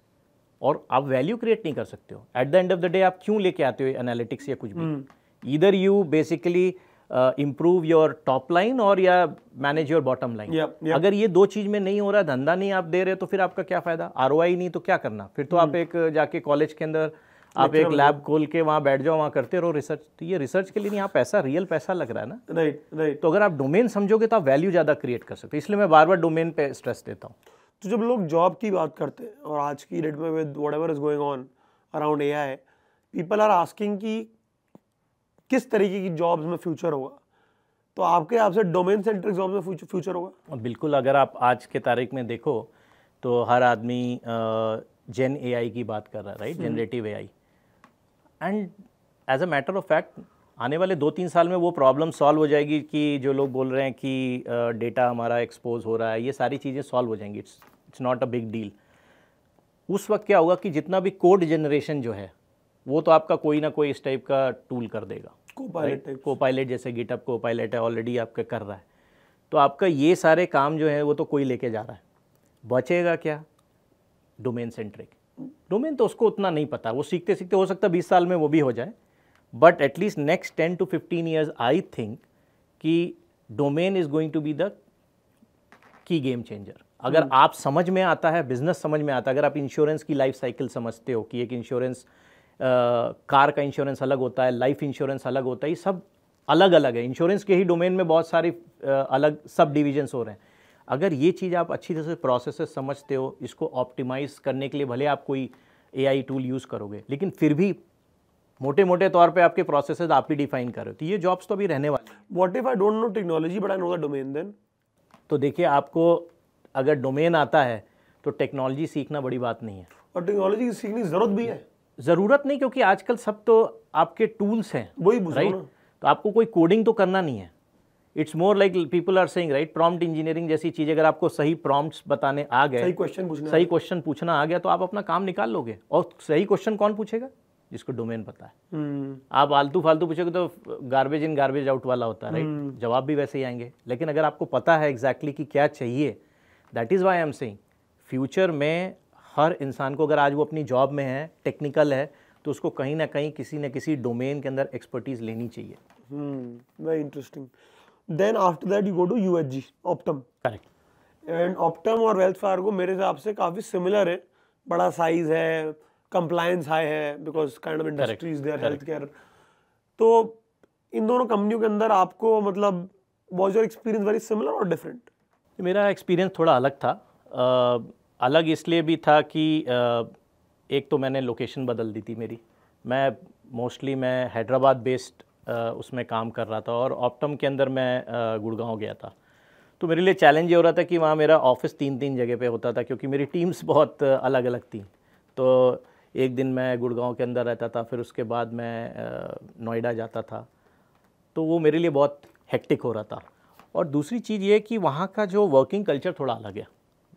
और आप वैल्यू क्रिएट नहीं कर सकते हो। Eight the end of the day आप क्यों लेके आते हो एनालिटिक्स या कुछ भी? Either you basically improve your top line और या मैनेज योर बॉटम लाइन। अगर ये 2 चीज़ में नहीं हो रहा, धंधा नहीं आप दे रहे, तो फिर आपका क्या फ़ायदा? ROI नहीं तो क्या करना? फिर तो आप एक जाके कॉलेज के अंदर आप एक लैब खोल के वहाँ बैठ जाओ, वहाँ करते रहो रिसर्च। तो ये रिसर्च के लिए नहीं, आप पैसा, रियल पैसा लग रहा है ना। राइट। तो अगर आप डोमेन समझोगे तो आप वैल्यू ज़्यादा क्रिएट कर सकते हो। इसलिए मैं बार बार डोमेन पे स्ट्रेस देता हूँ। तो जब लोग जॉब की बात करते हैं, और आज की डेट में with whatever is going on around AI, people are asking कि किस तरीके की जॉब्स में फ्यूचर होगा, तो आपके हिसाब से डोमेन सेंट्रिक जॉब में फ्यूचर होगा? बिल्कुल। अगर आप आज के तारीख में देखो तो हर आदमी जेन AI की बात कर रहा है, right, generative AI। And as a matter of fact आने वाले 2-3 साल में वो प्रॉब्लम सॉल्व हो जाएगी कि जो लोग बोल रहे हैं कि डेटा हमारा एक्सपोज हो रहा है, ये सारी चीज़ें सॉल्व हो जाएंगी। It's not a big deal. उस वक्त क्या होगा कि जितना भी कोड जनरेशन जो है वो तो आपका कोई ना कोई इस टाइप का टूल कर देगा। कोपायलट जैसे गिटहब कोपायलट है, ऑलरेडी आपका कर रहा है। तो आपका ये सारे काम जो है वो तो कोई लेके जा रहा है। बचेगा क्या? Domain centric. डोमेन तो उसको उतना नहीं पता, वो सीखते सीखते हो सकता है 20 साल में वो भी हो जाए, but at least next 10 to 15 years I think कि domain is going to be the key game changer. अगर आप समझ में आता है, बिजनेस समझ में आता है, अगर आप इंश्योरेंस की लाइफ साइकिल समझते हो कि एक इंश्योरेंस कार का इंश्योरेंस अलग होता है, लाइफ इंश्योरेंस अलग होता है, ये सब अलग अलग है। इंश्योरेंस के ही डोमेन में बहुत सारी अलग सब डिविजन्स हो रहे हैं। अगर ये चीज़ आप अच्छी तरह से प्रोसेसेस समझते हो, इसको ऑप्टिमाइज करने के लिए भले आप कोई AI टूल यूज़ करोगे, लेकिन फिर भी मोटे मोटे तौर पे आपके प्रोसेसेस आप ही डिफाइन कर रहे हो, तो ये जॉब्स तो अभी रहने वाली हैं। What if I don't know technology but I know the domain then? तो देखिए, आपको अगर डोमेन आता है तो टेक्नोलॉजी सीखना बड़ी बात नहीं है। और टेक्नोलॉजी सीखने की जरूरत भी है? ज़रूरत नहीं, क्योंकि आजकल सब तो आपके टूल्स हैं, वही पूछ रहा हूं राइट? ना। तो आपको कोई कोडिंग तो करना नहीं है। It's more like people are saying, right, prompt engineering जैसी चीज़, अगर आपको सही प्रॉम्प्ट्स बताने आ गए, सही क्वेश्चन पूछना आ गया, तो आप अपना काम निकाल लोगे। और सही क्वेश्चन कौन पूछेगा? जिसको डोमेन पता है। आप आलतू फालतू पूछोगे तो गार्बेज इन गार्बेज आउट वाला होता है, राइट? जवाब भी वैसे ही आएंगे। लेकिन अगर आपको पता है एग्जैक्टली कि क्या चाहिए, that is why I am saying future में हर इंसान को, अगर आज वो अपनी जॉब में है, टेक्निकल है, तो उसको कहीं ना कहीं किसी न किसी डोमेन के अंदर एक्सपर्टीज लेनी चाहिए। Very interesting. Then after that you go to UHG, Optum. Correct. And Optum और वेल्स फार्गो मेरे हिसाब से काफ़ी सिमिलर है। बड़ा साइज है, कंप्लायंस हाई है, because kind of industries there, health care. तो इन दोनों कंपनियों के अंदर आपको मतलब was your experience very similar or different? मेरा एक्सपीरियंस थोड़ा अलग था। अलग इसलिए भी था कि एक तो मैंने लोकेशन बदल दी थी मेरी। मैं हैदराबाद बेस्ड उसमें काम कर रहा था, और ऑप्टम के अंदर मैं गुड़गांव गया था। तो मेरे लिए चैलेंज ये हो रहा था कि वहाँ मेरा ऑफिस 3 जगह पे होता था, क्योंकि मेरी टीम्स बहुत अलग अलग थी। तो एक दिन मैं गुड़गांव के अंदर रहता था, फिर उसके बाद मैं नोएडा जाता था। तो वो मेरे लिए बहुत हेक्टिक हो रहा था। और दूसरी चीज़ ये कि वहाँ का जो वर्किंग कल्चर थोड़ा अलग है।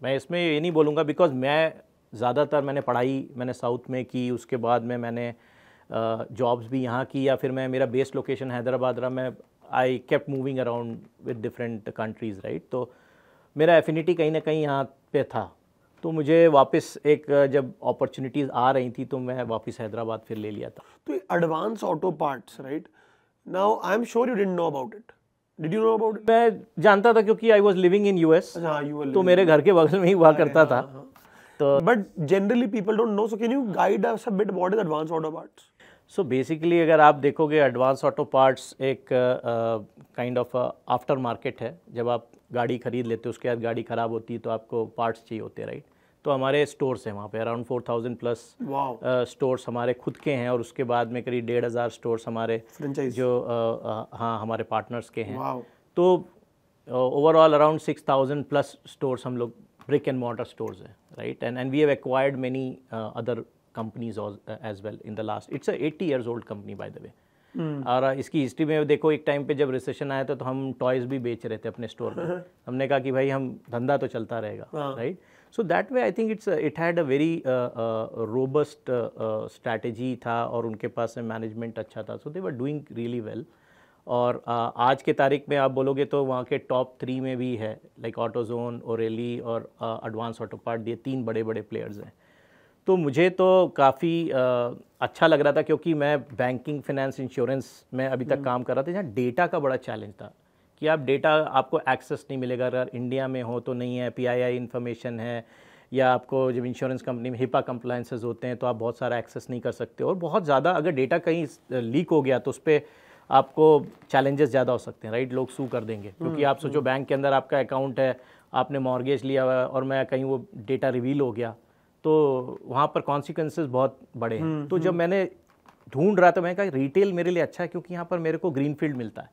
मैं इसमें ये नहीं बोलूँगा, बिकॉज मैंने पढ़ाई मैंने साउथ में की, उसके बाद में मैंने जॉब्स भी यहाँ की, या फिर मेरा बेस लोकेशन हैदराबाद रहा। मैं I kept moving around with different countries, right? तो मेरा एफिनिटी कहीं ना कहीं यहाँ पे था। तो मुझे वापस जब अपॉर्चुनिटीज़ आ रही थी, तो मैं वापस हैदराबाद फिर ले लिया था। तो advance auto parts, right? Now I am sure you didn't know about it. Did you know about it? मैं जानता था, क्योंकि I was living in US, तो मेरे घर के बगल में ही हुआ करता था। तो but generally people don't know, so can you guide us a bit what is advance auto parts? So basically अगर आप देखोगे, एडवांस ऑटो पार्ट्स एक काइंड ऑफ आफ्टर मार्केट है। जब आप गाड़ी खरीद लेते हो, उसके बाद गाड़ी ख़राब होती है तो आपको पार्ट्स चाहिए होते हैं, राइट? तो हमारे स्टोर्स हैं वहाँ पे, अराउंड 4000 प्लस स्टोर्स हमारे खुद के हैं, और उसके बाद में करीब 1500 स्टोर्स हमारे हाँ हमारे पार्टनर्स के हैं। तो ओवरऑल अराउंड 6000 प्लस स्टोर्स हम लोग ब्रिक एंड मॉर्टर स्टोर्स हैं, right? And we have acquired many other companies as well in the last. It's a 80 years old company by the way. और इसकी हिस्ट्री में देखो, एक टाइम पे जब रिसेशन आया था तो हम टॉयज़ भी बेच रहे थे अपने स्टोर में। हमने कहा कि भाई हम धंधा तो चलता रहेगा, right? So that way I think it had a very robust strategy था, और उनके पास में मैनेजमेंट अच्छा था। सो दे वर डूइंग रियली वेल। और आज के तारीख में आप बोलोगे तो वहाँ के टॉप 3 में भी है, लाइक ऑटोजोन, ओरेली और एडवांस ऑटो पार्ट, ये 3 बड़े बड़े प्लेयर्स हैं। तो मुझे तो काफ़ी अच्छा लग रहा था, क्योंकि मैं बैंकिंग, फाइनेंस, इंश्योरेंस में अभी तक काम कर रहा था, जहाँ डेटा का बड़ा चैलेंज था कि आप डेटा आपको एक्सेस नहीं मिलेगा। अगर इंडिया में हो तो नहीं है, PII इन्फॉर्मेशन है, या आपको जब इंश्योरेंस कंपनी में HIPAA कंप्लायंसेस होते हैं तो आप बहुत सारा एक्सेस नहीं कर सकते। और बहुत ज़्यादा अगर डेटा कहीं लीक हो गया तो उस पर आपको चैलेंजेस ज़्यादा हो सकते हैं, राइट? लोग सू कर देंगे, क्योंकि आप सोचो बैंक के अंदर आपका अकाउंट है, आपने मॉर्गेज लिया हुआ है, और मैं कहीं वो डेटा रिवील हो गया तो वहाँ पर कॉन्सिक्वेंसेस बहुत बड़े हैं। तो जब मैंने ढूंढ रहा था, मैंने कहा रिटेल मेरे लिए अच्छा है, क्योंकि यहाँ पर मेरे को ग्रीन फील्ड मिलता है।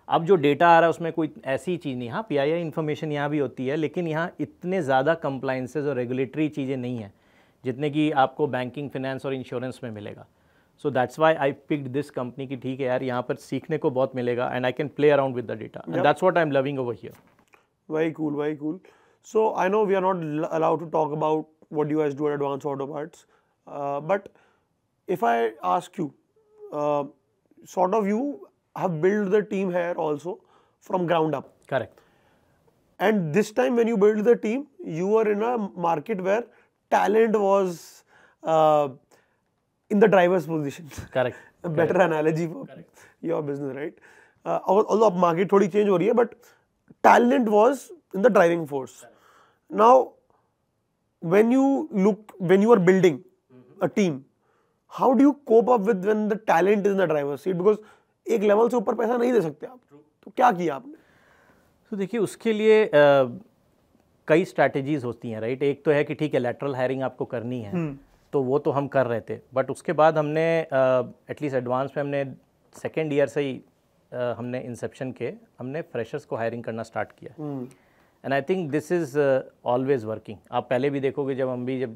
अब जो डेटा आ रहा है उसमें कोई ऐसी चीज़ नहीं, हाँ PII इन्फॉर्मेशन यहाँ भी होती है, लेकिन यहाँ इतने ज़्यादा कंप्लाइंसेस और रेगुलेटरी चीज़ें नहीं हैं जितने कि आपको बैंकिंग, फाइनेंस और इंश्योरेंस में मिलेगा। So that's why I picked this company की ठीक है यार, यहाँ पर सीखने को बहुत मिलेगा, and I can play around with the data, and that's what I am loving over here. Very cool, very cool. So I know we are not allowed to talk about what you guys do at Advanced Auto Parts, but if I ask you, sort of you have built the team here also from ground up. Correct. And this time when you built the team, you were in a market where talent was in the driver's position. Correct. A better analogy for your business, right? Although market थोड़ी change हो रही है, but talent was in the driving force. Now, when you are building a team, how do you cope up with when the talent is in the driver's seat? Because एक level से ऊपर पैसा नहीं दे सकते आप, तो क्या किया आपने? तो देखिए उसके लिए कई स्ट्रैटेजीज होती हैं, राइट। एक तो है कि ठीक है लैटरल हायरिंग आपको करनी है, तो वो तो हम कर रहे थे, बट उसके बाद हमने एटलीस्ट एडवांस में हमने सेकेंड ईयर से ही हमने इंसेप्शन के हमने फ्रेशर्स को हायरिंग करना स्टार्ट किया। And I think this is always working. आप पहले भी देखोगे जब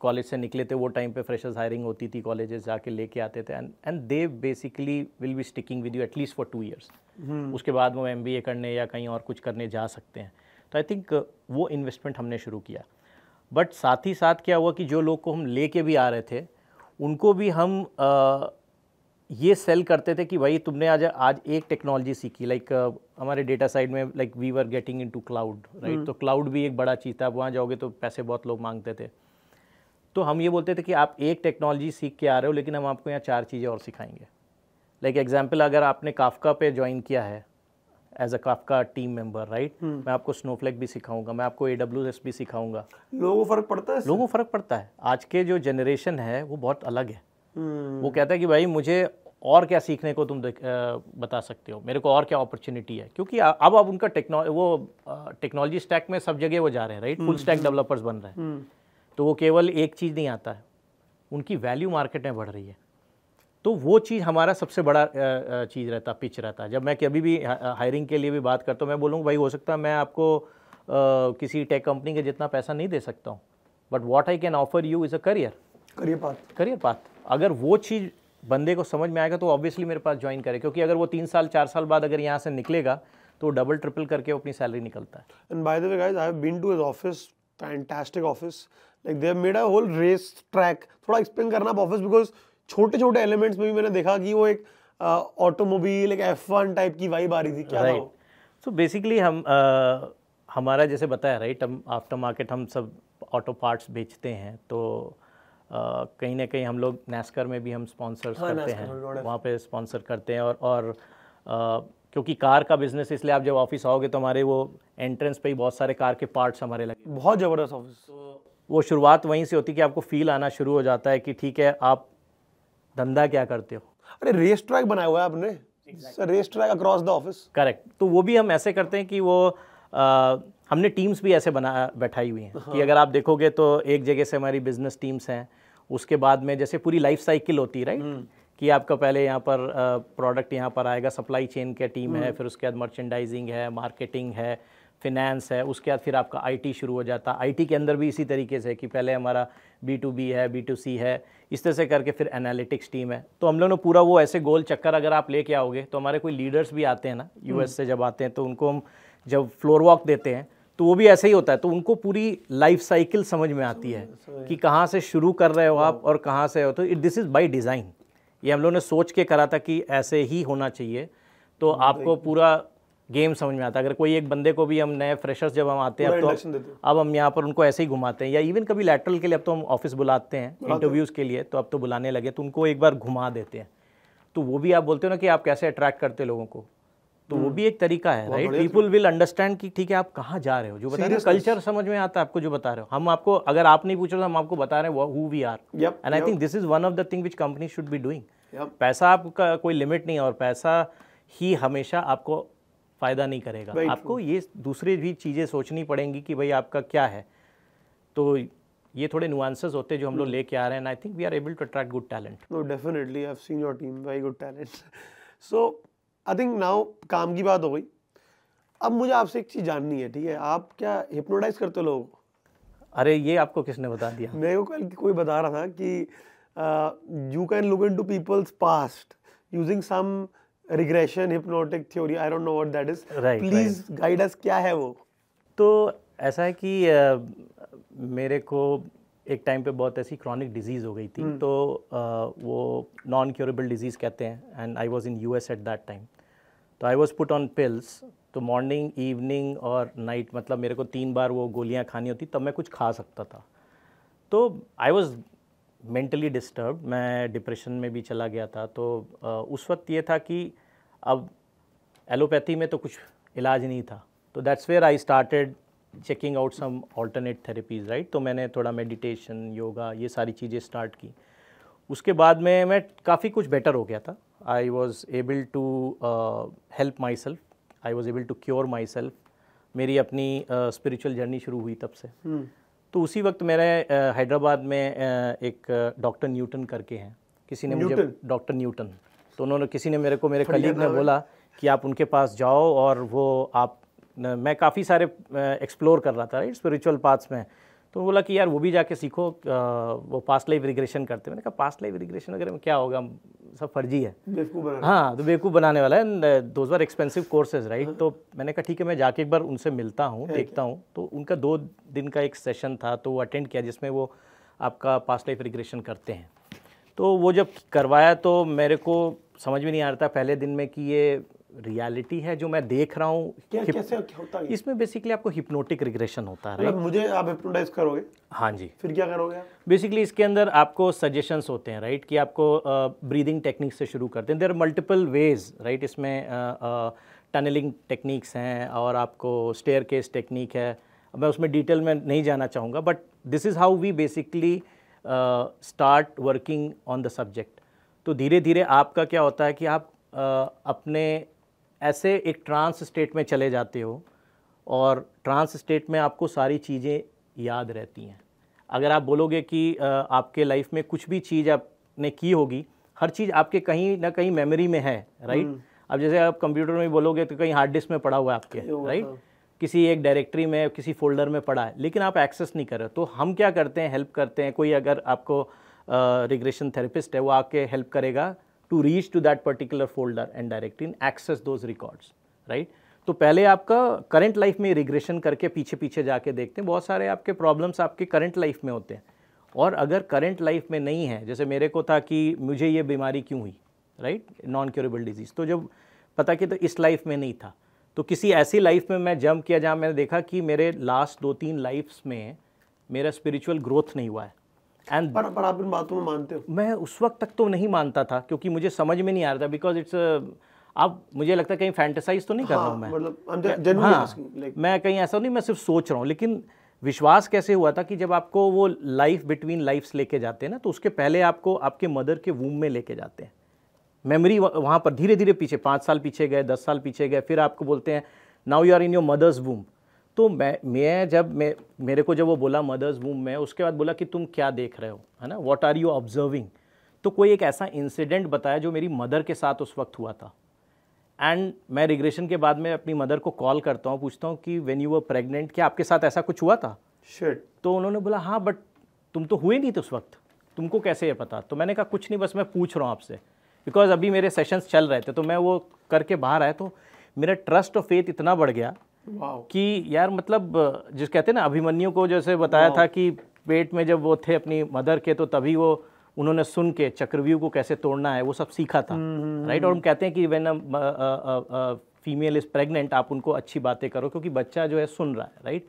कॉलेज से निकले थे वो टाइम पे फ्रेशर्स हायरिंग होती थी, कॉलेजेस जाके लेके आते थे, and they basically will be sticking with you at least for 2 years। उसके बाद वो MBA करने या कहीं और कुछ करने जा सकते हैं। तो आई थिंक वो इन्वेस्टमेंट हमने शुरू किया। बट साथ ही साथ क्या हुआ कि जो लोग को हम लेके भी आ रहे थे उनको भी हम ये सेल करते थे कि भाई तुमने आज एक टेक्नोलॉजी सीखी, लाइक हमारे डेटा साइड में like we were getting into cloud, right. तो क्लाउड भी एक बड़ा चीज़ था, आप वहाँ जाओगे तो पैसे बहुत लोग मांगते थे। तो हम ये बोलते थे कि आप एक टेक्नोलॉजी सीख के आ रहे हो लेकिन हम आपको यहाँ 4 चीज़ें और सिखाएंगे। लाइक एग्जाम्पल, अगर आपने काफका पे ज्वाइन किया है as a Kafka team member, right, मैं आपको स्नोफ्लेक भी सिखाऊंगा, मैं आपको AWS भी सिखाऊंगा। लोगों को फर्क पड़ता है? लोगों को फर्क पड़ता है। आज के जो जनरेशन है वो बहुत अलग है। वो कहता है कि भाई मुझे और क्या सीखने को तुम बता सकते हो, मेरे को और क्या अपॉर्चुनिटी है, क्योंकि अब उनका टेक्नोलॉजी स्टैक में सब जगह वो जा रहे हैं, राइट, फुल स्टैक डेवलपर्स बन रहे हैं। तो वो केवल एक चीज़ नहीं आता है, उनकी वैल्यू मार्केट में बढ़ रही है। तो वो चीज़ हमारा सबसे बड़ा चीज़ रहता, पिच रहता है। जब मैं कभी भी हायरिंग के लिए भी बात करता हूँ, मैं बोलूँगा भाई हो सकता है मैं आपको किसी टेक कंपनी के जितना पैसा नहीं दे सकता हूँ, but what I can offer you is a career path. अगर वो चीज़ बंदे को समझ में आएगा तो ऑब्वियसली मेरे पास ज्वाइन करे, क्योंकि अगर वो 3 साल 4 साल बाद अगर यहाँ से निकलेगा तो डबल ट्रिपल करके वो अपनी सैलरी निकलता है। And by the way guys, I have been to his office, fantastic office, like they have made a whole race track. थोड़ा एक्सप्लेन करना आप ऑफिस, बिकॉज छोटे छोटे एलिमेंट्स में भी मैंने देखा कि वो एक ऑटोमोबाइल, एक F1 टाइप की वाइब आ रही थी। क्या राइट। सो बेसिकली हम हमारा जैसे बताया, राइट, हम आफ्टर मार्केट हम सब ऑटो पार्ट्स बेचते हैं। तो कहीं ना कहीं हम लोग नैस्कर में भी हम स्पॉन्सर्स करते हैं, वहाँ पे स्पॉन्सर करते हैं। और क्योंकि कार का बिजनेस, इसलिए आप जब ऑफिस आओगे तो हमारे वो एंट्रेंस पे ही बहुत सारे कार के पार्ट्स हमारे लगे। बहुत ज़बरदस्त ऑफिस। तो वो शुरुआत वहीं से होती है कि आपको फील आना शुरू हो जाता है कि ठीक है आप धंधा क्या करते हो। अरे रेस ट्रैक बनाया हुआ है आपने, race track across the office. Correct. तो वो भी हम ऐसे करते हैं कि वो हमने टीम्स भी ऐसे बैठाई हुई हैं कि अगर आप देखोगे तो एक जगह से हमारी बिजनेस टीम्स हैं, उसके बाद में जैसे पूरी लाइफ साइकिल होती है, राइट, कि आपका पहले यहाँ पर प्रोडक्ट यहाँ पर आएगा, सप्लाई चेन की टीम है, फिर उसके बाद मर्चेंडाइजिंग है, मार्केटिंग है, फिनेंस है, उसके बाद फिर आपका IT शुरू हो जाता है। IT के अंदर भी इसी तरीके से कि पहले हमारा B2B है, B2C है, इस तरह से करके फिर एनालिटिक्स टीम है। तो हम लोग ने पूरा वो ऐसे गोल चक्कर अगर आप लेके आओगे तो हमारे कोई लीडर्स भी आते हैं ना US से, जब आते हैं तो उनको हम जब फ्लोर वॉक देते हैं तो वो भी ऐसे ही होता है। तो उनको पूरी लाइफ साइकिल समझ में आती है कि कहाँ से शुरू कर रहे हो आप और कहाँ से हो। तो दिस इज़ बाय डिज़ाइन, ये हम लोगों ने सोच के करा था कि ऐसे ही होना चाहिए। तो आपको पूरा गेम समझ में आता है। अगर कोई एक बंदे को भी हम नए फ्रेशर्स जब हम आते हैं अब हम यहाँ पर उनको ऐसे ही घुमाते हैं, या इवन कभी लैटरल के लिए अब तो हम ऑफिस बुलाते हैं इंटरव्यूज़ के लिए, तो अब तो बुलाने लगे, तो उनको एक बार घुमा देते हैं। तो वो भी आप बोलते हो ना कि आप कैसे अट्रैक्ट करते लोगों को, तो वो भी एक तरीका है, राइट। पीपल विल अंडरस्टैंड कि ठीक है आप कहाँ जा रहे हो, जो बता रहे हो कल्चर समझ में आता है आपको, जो बता रहे हो। हम आपको, अगर आप नहीं पूछ रहे हम आपको बता रहे हैं who we are. And I think this is one of the thing which company should be doing. पैसा आपका कोई लिमिट नहीं है, और पैसा ही हमेशा आपको फ़ायदा नहीं करेगा। आपको ये दूसरी भी चीज़ें सोचनी पड़ेंगी कि भाई आपका क्या है। तो ये थोड़े नुआंसेस होते हैं जो हम लोग लेके आ रहे हैं। I think we are able to attract good talent. No definitely, I have seen your team, very good talent. So I think now काम की बात हो गई, अब मुझे आपसे एक चीज़ जाननी है, ठीक है, आप क्या हिप्नोटाइज करते हो लोगों को? अरे ये आपको किसने बता दिया? मेरे को कल कोई बता रहा था कि you can look into people's past using some regression hypnotic theory, I don't know what that is, please guide us, क्या है वो? तो ऐसा है कि मेरे को एक टाइम पे बहुत ऐसी क्रॉनिक डिजीज़ हो गई थी, तो वो नॉन क्योरेबल डिजीज़ कहते हैं, and I was in US at that time. तो I was put on pills, तो मॉर्निंग, इवनिंग और नाइट, मतलब मेरे को 3 बार वो गोलियां खानी होती, तब मैं कुछ खा सकता था। तो आई वाज मेंटली डिस्टर्ब, मैं डिप्रेशन में भी चला गया था। तो उस वक्त ये था कि अब एलोपैथी में तो कुछ इलाज नहीं था, तो that's where I started checking out some alternate therapies, right. तो मैंने थोड़ा मेडिटेशन, योगा, ये सारी चीज़ें स्टार्ट की। उसके बाद में मैं काफ़ी कुछ बेटर हो गया था। I was able to help myself, I was able to cure myself. मेरी अपनी स्पिरिचुअल जर्नी शुरू हुई तब से। तो उसी वक्त मेरे हैदराबाद में एक डॉक्टर न्यूटन करके हैं, किसी ने मुझे, डॉक्टर न्यूटन, तो उन्होंने, किसी ने मेरे को, मेरे कलीग ने बोला कि आप उनके पास जाओ और वो आप, मैं काफ़ी सारे एक्सप्लोर कर रहा था राइट स्पिरिचुअल पाथ्स में, तो बोला कि यार वो भी जाके सीखो, वो पास्ट लाइफ रिग्रेशन करते हैं। मैंने कहा पास्ट लाइफ रिग्रेशन वगैरह में क्या होगा, सब फर्जी है, हाँ तो बेवकूफ़ बनाने वाला है, those are expensive courses right. तो मैंने कहा ठीक है, मैं जाके एक बार उनसे मिलता हूँ, देखता हूँ। तो उनका 2 दिन का एक सेशन था, तो वो अटेंड किया जिसमें वो आपका पास्ट लाइफ रिग्रेशन करते हैं। तो वो जब करवाया तो मेरे को समझ में नहीं आ रहा था पहले दिन में कि ये रियलिटी है जो मैं देख रहा हूँ, कैसे होता है? इसमें बेसिकली आपको हिप्नोटिक रिग्रेशन होता है। मतलब मुझे आप हिप्नोटाइज करोगे? हाँ जी। फिर क्या करोगे? बेसिकली इसके अंदर आपको सजेशंस होते हैं राइट, कि आपको ब्रीदिंग टेक्निक से शुरू करते हैं। There are multiple ways right, इसमें टनलिंग टेक्निक्स हैं और आपको स्टेयरकेस टेक्निक है। मैं उसमें डिटेल में नहीं जाना चाहूँगा, but this is how we basically start working on the subject. तो धीरे धीरे आपका क्या होता है कि आप अपने ऐसे एक ट्रांस स्टेट में चले जाते हो, और ट्रांस स्टेट में आपको सारी चीज़ें याद रहती हैं। अगर आप बोलोगे कि आपके लाइफ में कुछ भी चीज़ आपने की होगी, हर चीज़ आपके कहीं ना कहीं मेमोरी में है राइट। अब जैसे आप कंप्यूटर में बोलोगे तो कहीं हार्ड डिस्क में पड़ा हुआ है आपके राइट, किसी एक डायरेक्टरी में, किसी फोल्डर में पड़ा है, लेकिन आप एक्सेस नहीं कर रहे। तो हम क्या करते हैं, हेल्प करते हैं। कोई अगर आपको रिग्रेशन थेरेपिस्ट है, वो आके हेल्प करेगा to reach to that particular folder and directory and access those records right. तो पहले आपका करंट लाइफ में रिग्रेशन करके पीछे पीछे जाके देखते हैं, बहुत सारे आपके प्रॉब्लम्स आपके करंट लाइफ में होते हैं। और अगर करंट लाइफ में नहीं है, जैसे मेरे को था कि मुझे ये बीमारी क्यों हुई राइट, नॉन क्योरेबल डिजीज़, तो जब पता कि तो इस लाइफ में नहीं था, तो किसी ऐसी लाइफ में मैं जंप किया जहाँ मैंने देखा कि मेरे लास्ट 2-3 लाइफ्स में मेरा स्पिरिचुअल ग्रोथ नहीं हुआ है। एंड पर आप इन बातों में मानते हो? मैं उस वक्त तक तो नहीं मानता था, क्योंकि मुझे समझ में नहीं आ रहा था, बिकॉज इट्स अब मुझे लगता है कहीं फैंटेसाइज तो नहीं कर रहा हूँ मैं, मतलब हाँ मैं कहीं ऐसा नहीं, मैं सिर्फ सोच रहा हूँ। लेकिन विश्वास कैसे हुआ था कि जब आपको वो लाइफ बिटवीन लाइफ्स लेके जाते हैं ना, तो उसके पहले आपको आपके मदर के वूम में लेके जाते हैं। मेमोरी वहाँ पर धीरे धीरे पीछे 5 साल पीछे गए, 10 साल पीछे गए, फिर आपको बोलते हैं now you are in your mother's womb. तो मैं जब मेरे को जब वो बोला मदर्स वूम में, उसके बाद बोला कि तुम क्या देख रहे हो, है ना, व्हाट आर यू ऑब्जर्विंग। तो कोई एक ऐसा इंसिडेंट बताया जो मेरी मदर के साथ उस वक्त हुआ था। एंड मैं रिग्रेशन के बाद में अपनी मदर को कॉल करता हूँ, पूछता हूँ कि व्हेन यू वर प्रेग्नेंट, क्या आपके साथ ऐसा कुछ हुआ था? शिट। तो उन्होंने बोला हाँ, बट तुम तो हुए नहीं थे उस वक्त, तुमको कैसे ये पता? तो मैंने कहा कुछ नहीं, बस मैं पूछ रहा हूँ आपसे, बिकॉज अभी मेरे सेशंस चल रहे थे। तो मैं वो करके बाहर आया, तो मेरा ट्रस्ट और फेथ इतना बढ़ गया कि यार, मतलब जिस कहते हैं ना, अभिमन्यु को जैसे बताया था कि पेट में जब वो थे अपनी मदर के, तो तभी वो उन्होंने सुन के चक्रव्यूह को कैसे तोड़ना है वो सब सीखा था राइट। और हम कहते हैं कि व्हेन फीमेल इज़ प्रेग्नेंट, आप उनको अच्छी बातें करो क्योंकि बच्चा जो है सुन रहा है राइट।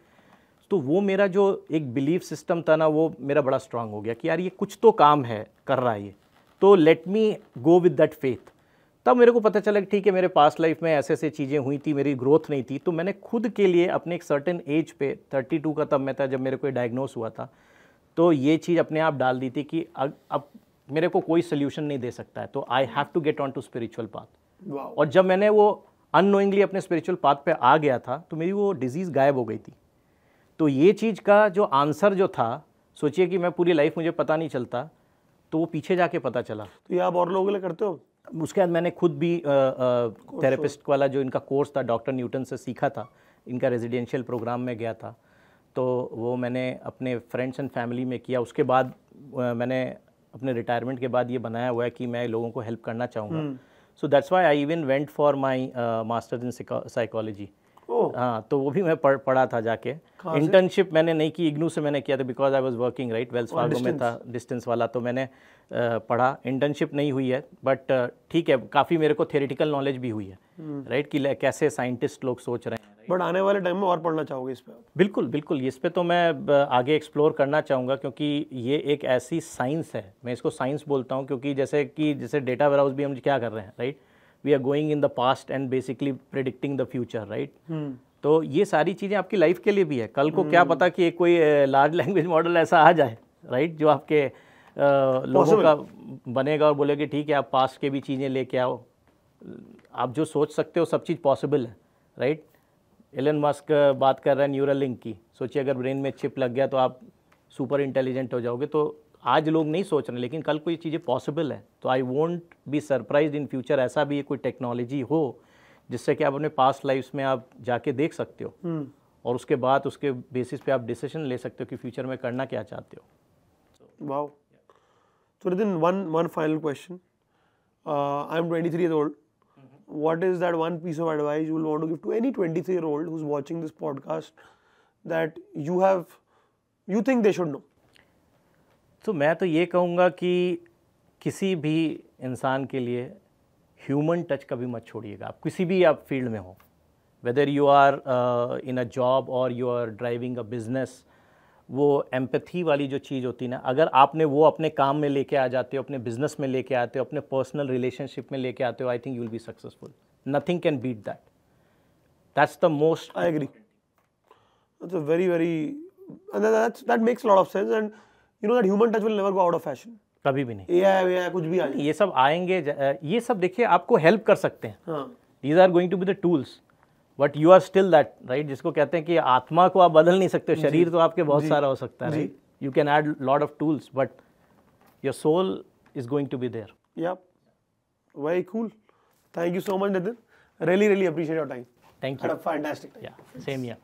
तो वो मेरा जो एक बिलीफ सिस्टम था ना, वो मेरा बड़ा स्ट्रांग हो गया कि यार ये कुछ तो काम है, कर रहा है ये, तो let me go with that faith. तब मेरे को पता चला कि ठीक है, मेरे पास्ट लाइफ में ऐसे ऐसे चीज़ें हुई थी, मेरी ग्रोथ नहीं थी। तो मैंने खुद के लिए अपने एक सर्टेन एज पे, 32 का तब मैं था जब मेरे को डायग्नोस हुआ था, तो ये चीज़ अपने आप डाल दी थी कि अब मेरे को कोई सोल्यूशन नहीं दे सकता है, तो I have to get on to spiritual path. और जब मैंने वो अननोइंगली अपने स्पिरिचुअल पाथ पे आ गया था, तो मेरी वो डिजीज़ गायब हो गई थी। तो ये चीज़ का जो आंसर जो था, सोचिए कि मैं पूरी लाइफ मुझे पता नहीं चलता, तो वो पीछे जाके पता चला। तो ये आप और लोगों के लिए करते हो? उसके बाद मैंने खुद भी थेरेपिस्ट वाला जो इनका कोर्स था डॉक्टर न्यूटन से सीखा था, इनका रेजिडेंशियल प्रोग्राम में गया था, तो वो मैंने अपने फ्रेंड्स एंड फैमिली में किया। उसके बाद मैंने अपने रिटायरमेंट के बाद ये बनाया हुआ है कि मैं लोगों को हेल्प करना चाहूँगा। So that's why I even went for my masters in psychology. हाँ, तो वो भी मैं पढ़ा था जाके। इंटर्नशिप मैंने नहीं की, इग्नू से मैंने किया था, because I was working right, Wales Fargo में था, डिस्टेंस वाला, तो मैंने पढ़ा। इंटर्नशिप नहीं हुई है, बट ठीक है, काफ़ी मेरे को थ्योरेटिकल नॉलेज भी हुई है राइट, कि कैसे साइंटिस्ट लोग सोच रहे हैं। बट आने वाले टाइम में और पढ़ना चाहोगे इस पर? बिल्कुल बिल्कुल, इस पे तो मैं आगे एक्सप्लोर करना चाहूँगा, क्योंकि ये एक ऐसी साइंस है, मैं इसको साइंस बोलता हूँ, क्योंकि जैसे डेटा वेयरहाउस भी हम क्या कर रहे हैं right, we are going in the past and basically predicting the future right. तो ये सारी चीज़ें आपकी लाइफ के लिए भी है। कल को क्या पता कि कोई लार्ज लैंग्वेज मॉडल ऐसा आ जाए राइट, जो आपके लोगों का बनेगा और बोलेगा ठीक है आप पास्ट के भी चीज़ें लेके आओ, आप जो सोच सकते हो सब चीज़ पॉसिबल है, राइट। एलन मस्क बात कर रहा है न्यूरल लिंक की, सोचिए अगर ब्रेन में चिप लग गया तो आप सुपर इंटेलिजेंट हो जाओगे। तो आज लोग नहीं सोच रहे, लेकिन कल को ये चीज़ें पॉसिबल है। तो I won't be surprise in future ऐसा भी कोई टेक्नोलॉजी हो जिससे कि आप अपने पास्ट लाइफ्स में आप जाके देख सकते हो और उसके बाद उसके बेसिस पे आप डिसीजन ले सकते हो कि फ्यूचर में करना क्या चाहते हो। Wow. So Nitin, one final question. I'm 23 years old. What is that one piece of advice you will want to give to any 23-year-old who's watching this podcast that you think they should know? तो मैं तो ये कहूँगा कि किसी भी इंसान के लिए ह्यूमन टच कभी मत छोड़िएगा। आप किसी भी आप फील्ड में हो, whether you are in a job और you are driving a business, वो एम्पैथी वाली जो चीज़ होती है ना, अगर आपने वो अपने काम में लेके आ जाते हो, अपने बिजनेस में लेके आते हो, अपने पर्सनल रिलेशनशिप में लेके आते हो, I think you will be successful. Nothing can beat that. That's the most. I agree. That's a very and that makes a lot of sense, and you know that human touch will never go out of fashion. कभी भी नहीं। AI कुछ भी आ जाए, ये सब आएंगे, ये सब देखिए आपको हेल्प कर सकते हैं। हाँ, these are going to be the tools, but you are still that, right, जिसको कहते हैं कि आत्मा को आप बदल नहीं सकते, शरीर तो आपके बहुत सारा हो सकता है, right. You can add lot of tools but your soul is going to be there. Yeah, very cool. Thank you so much, Nitin. Really appreciate your time. Thank Had you. a fantastic time. Yeah, same here.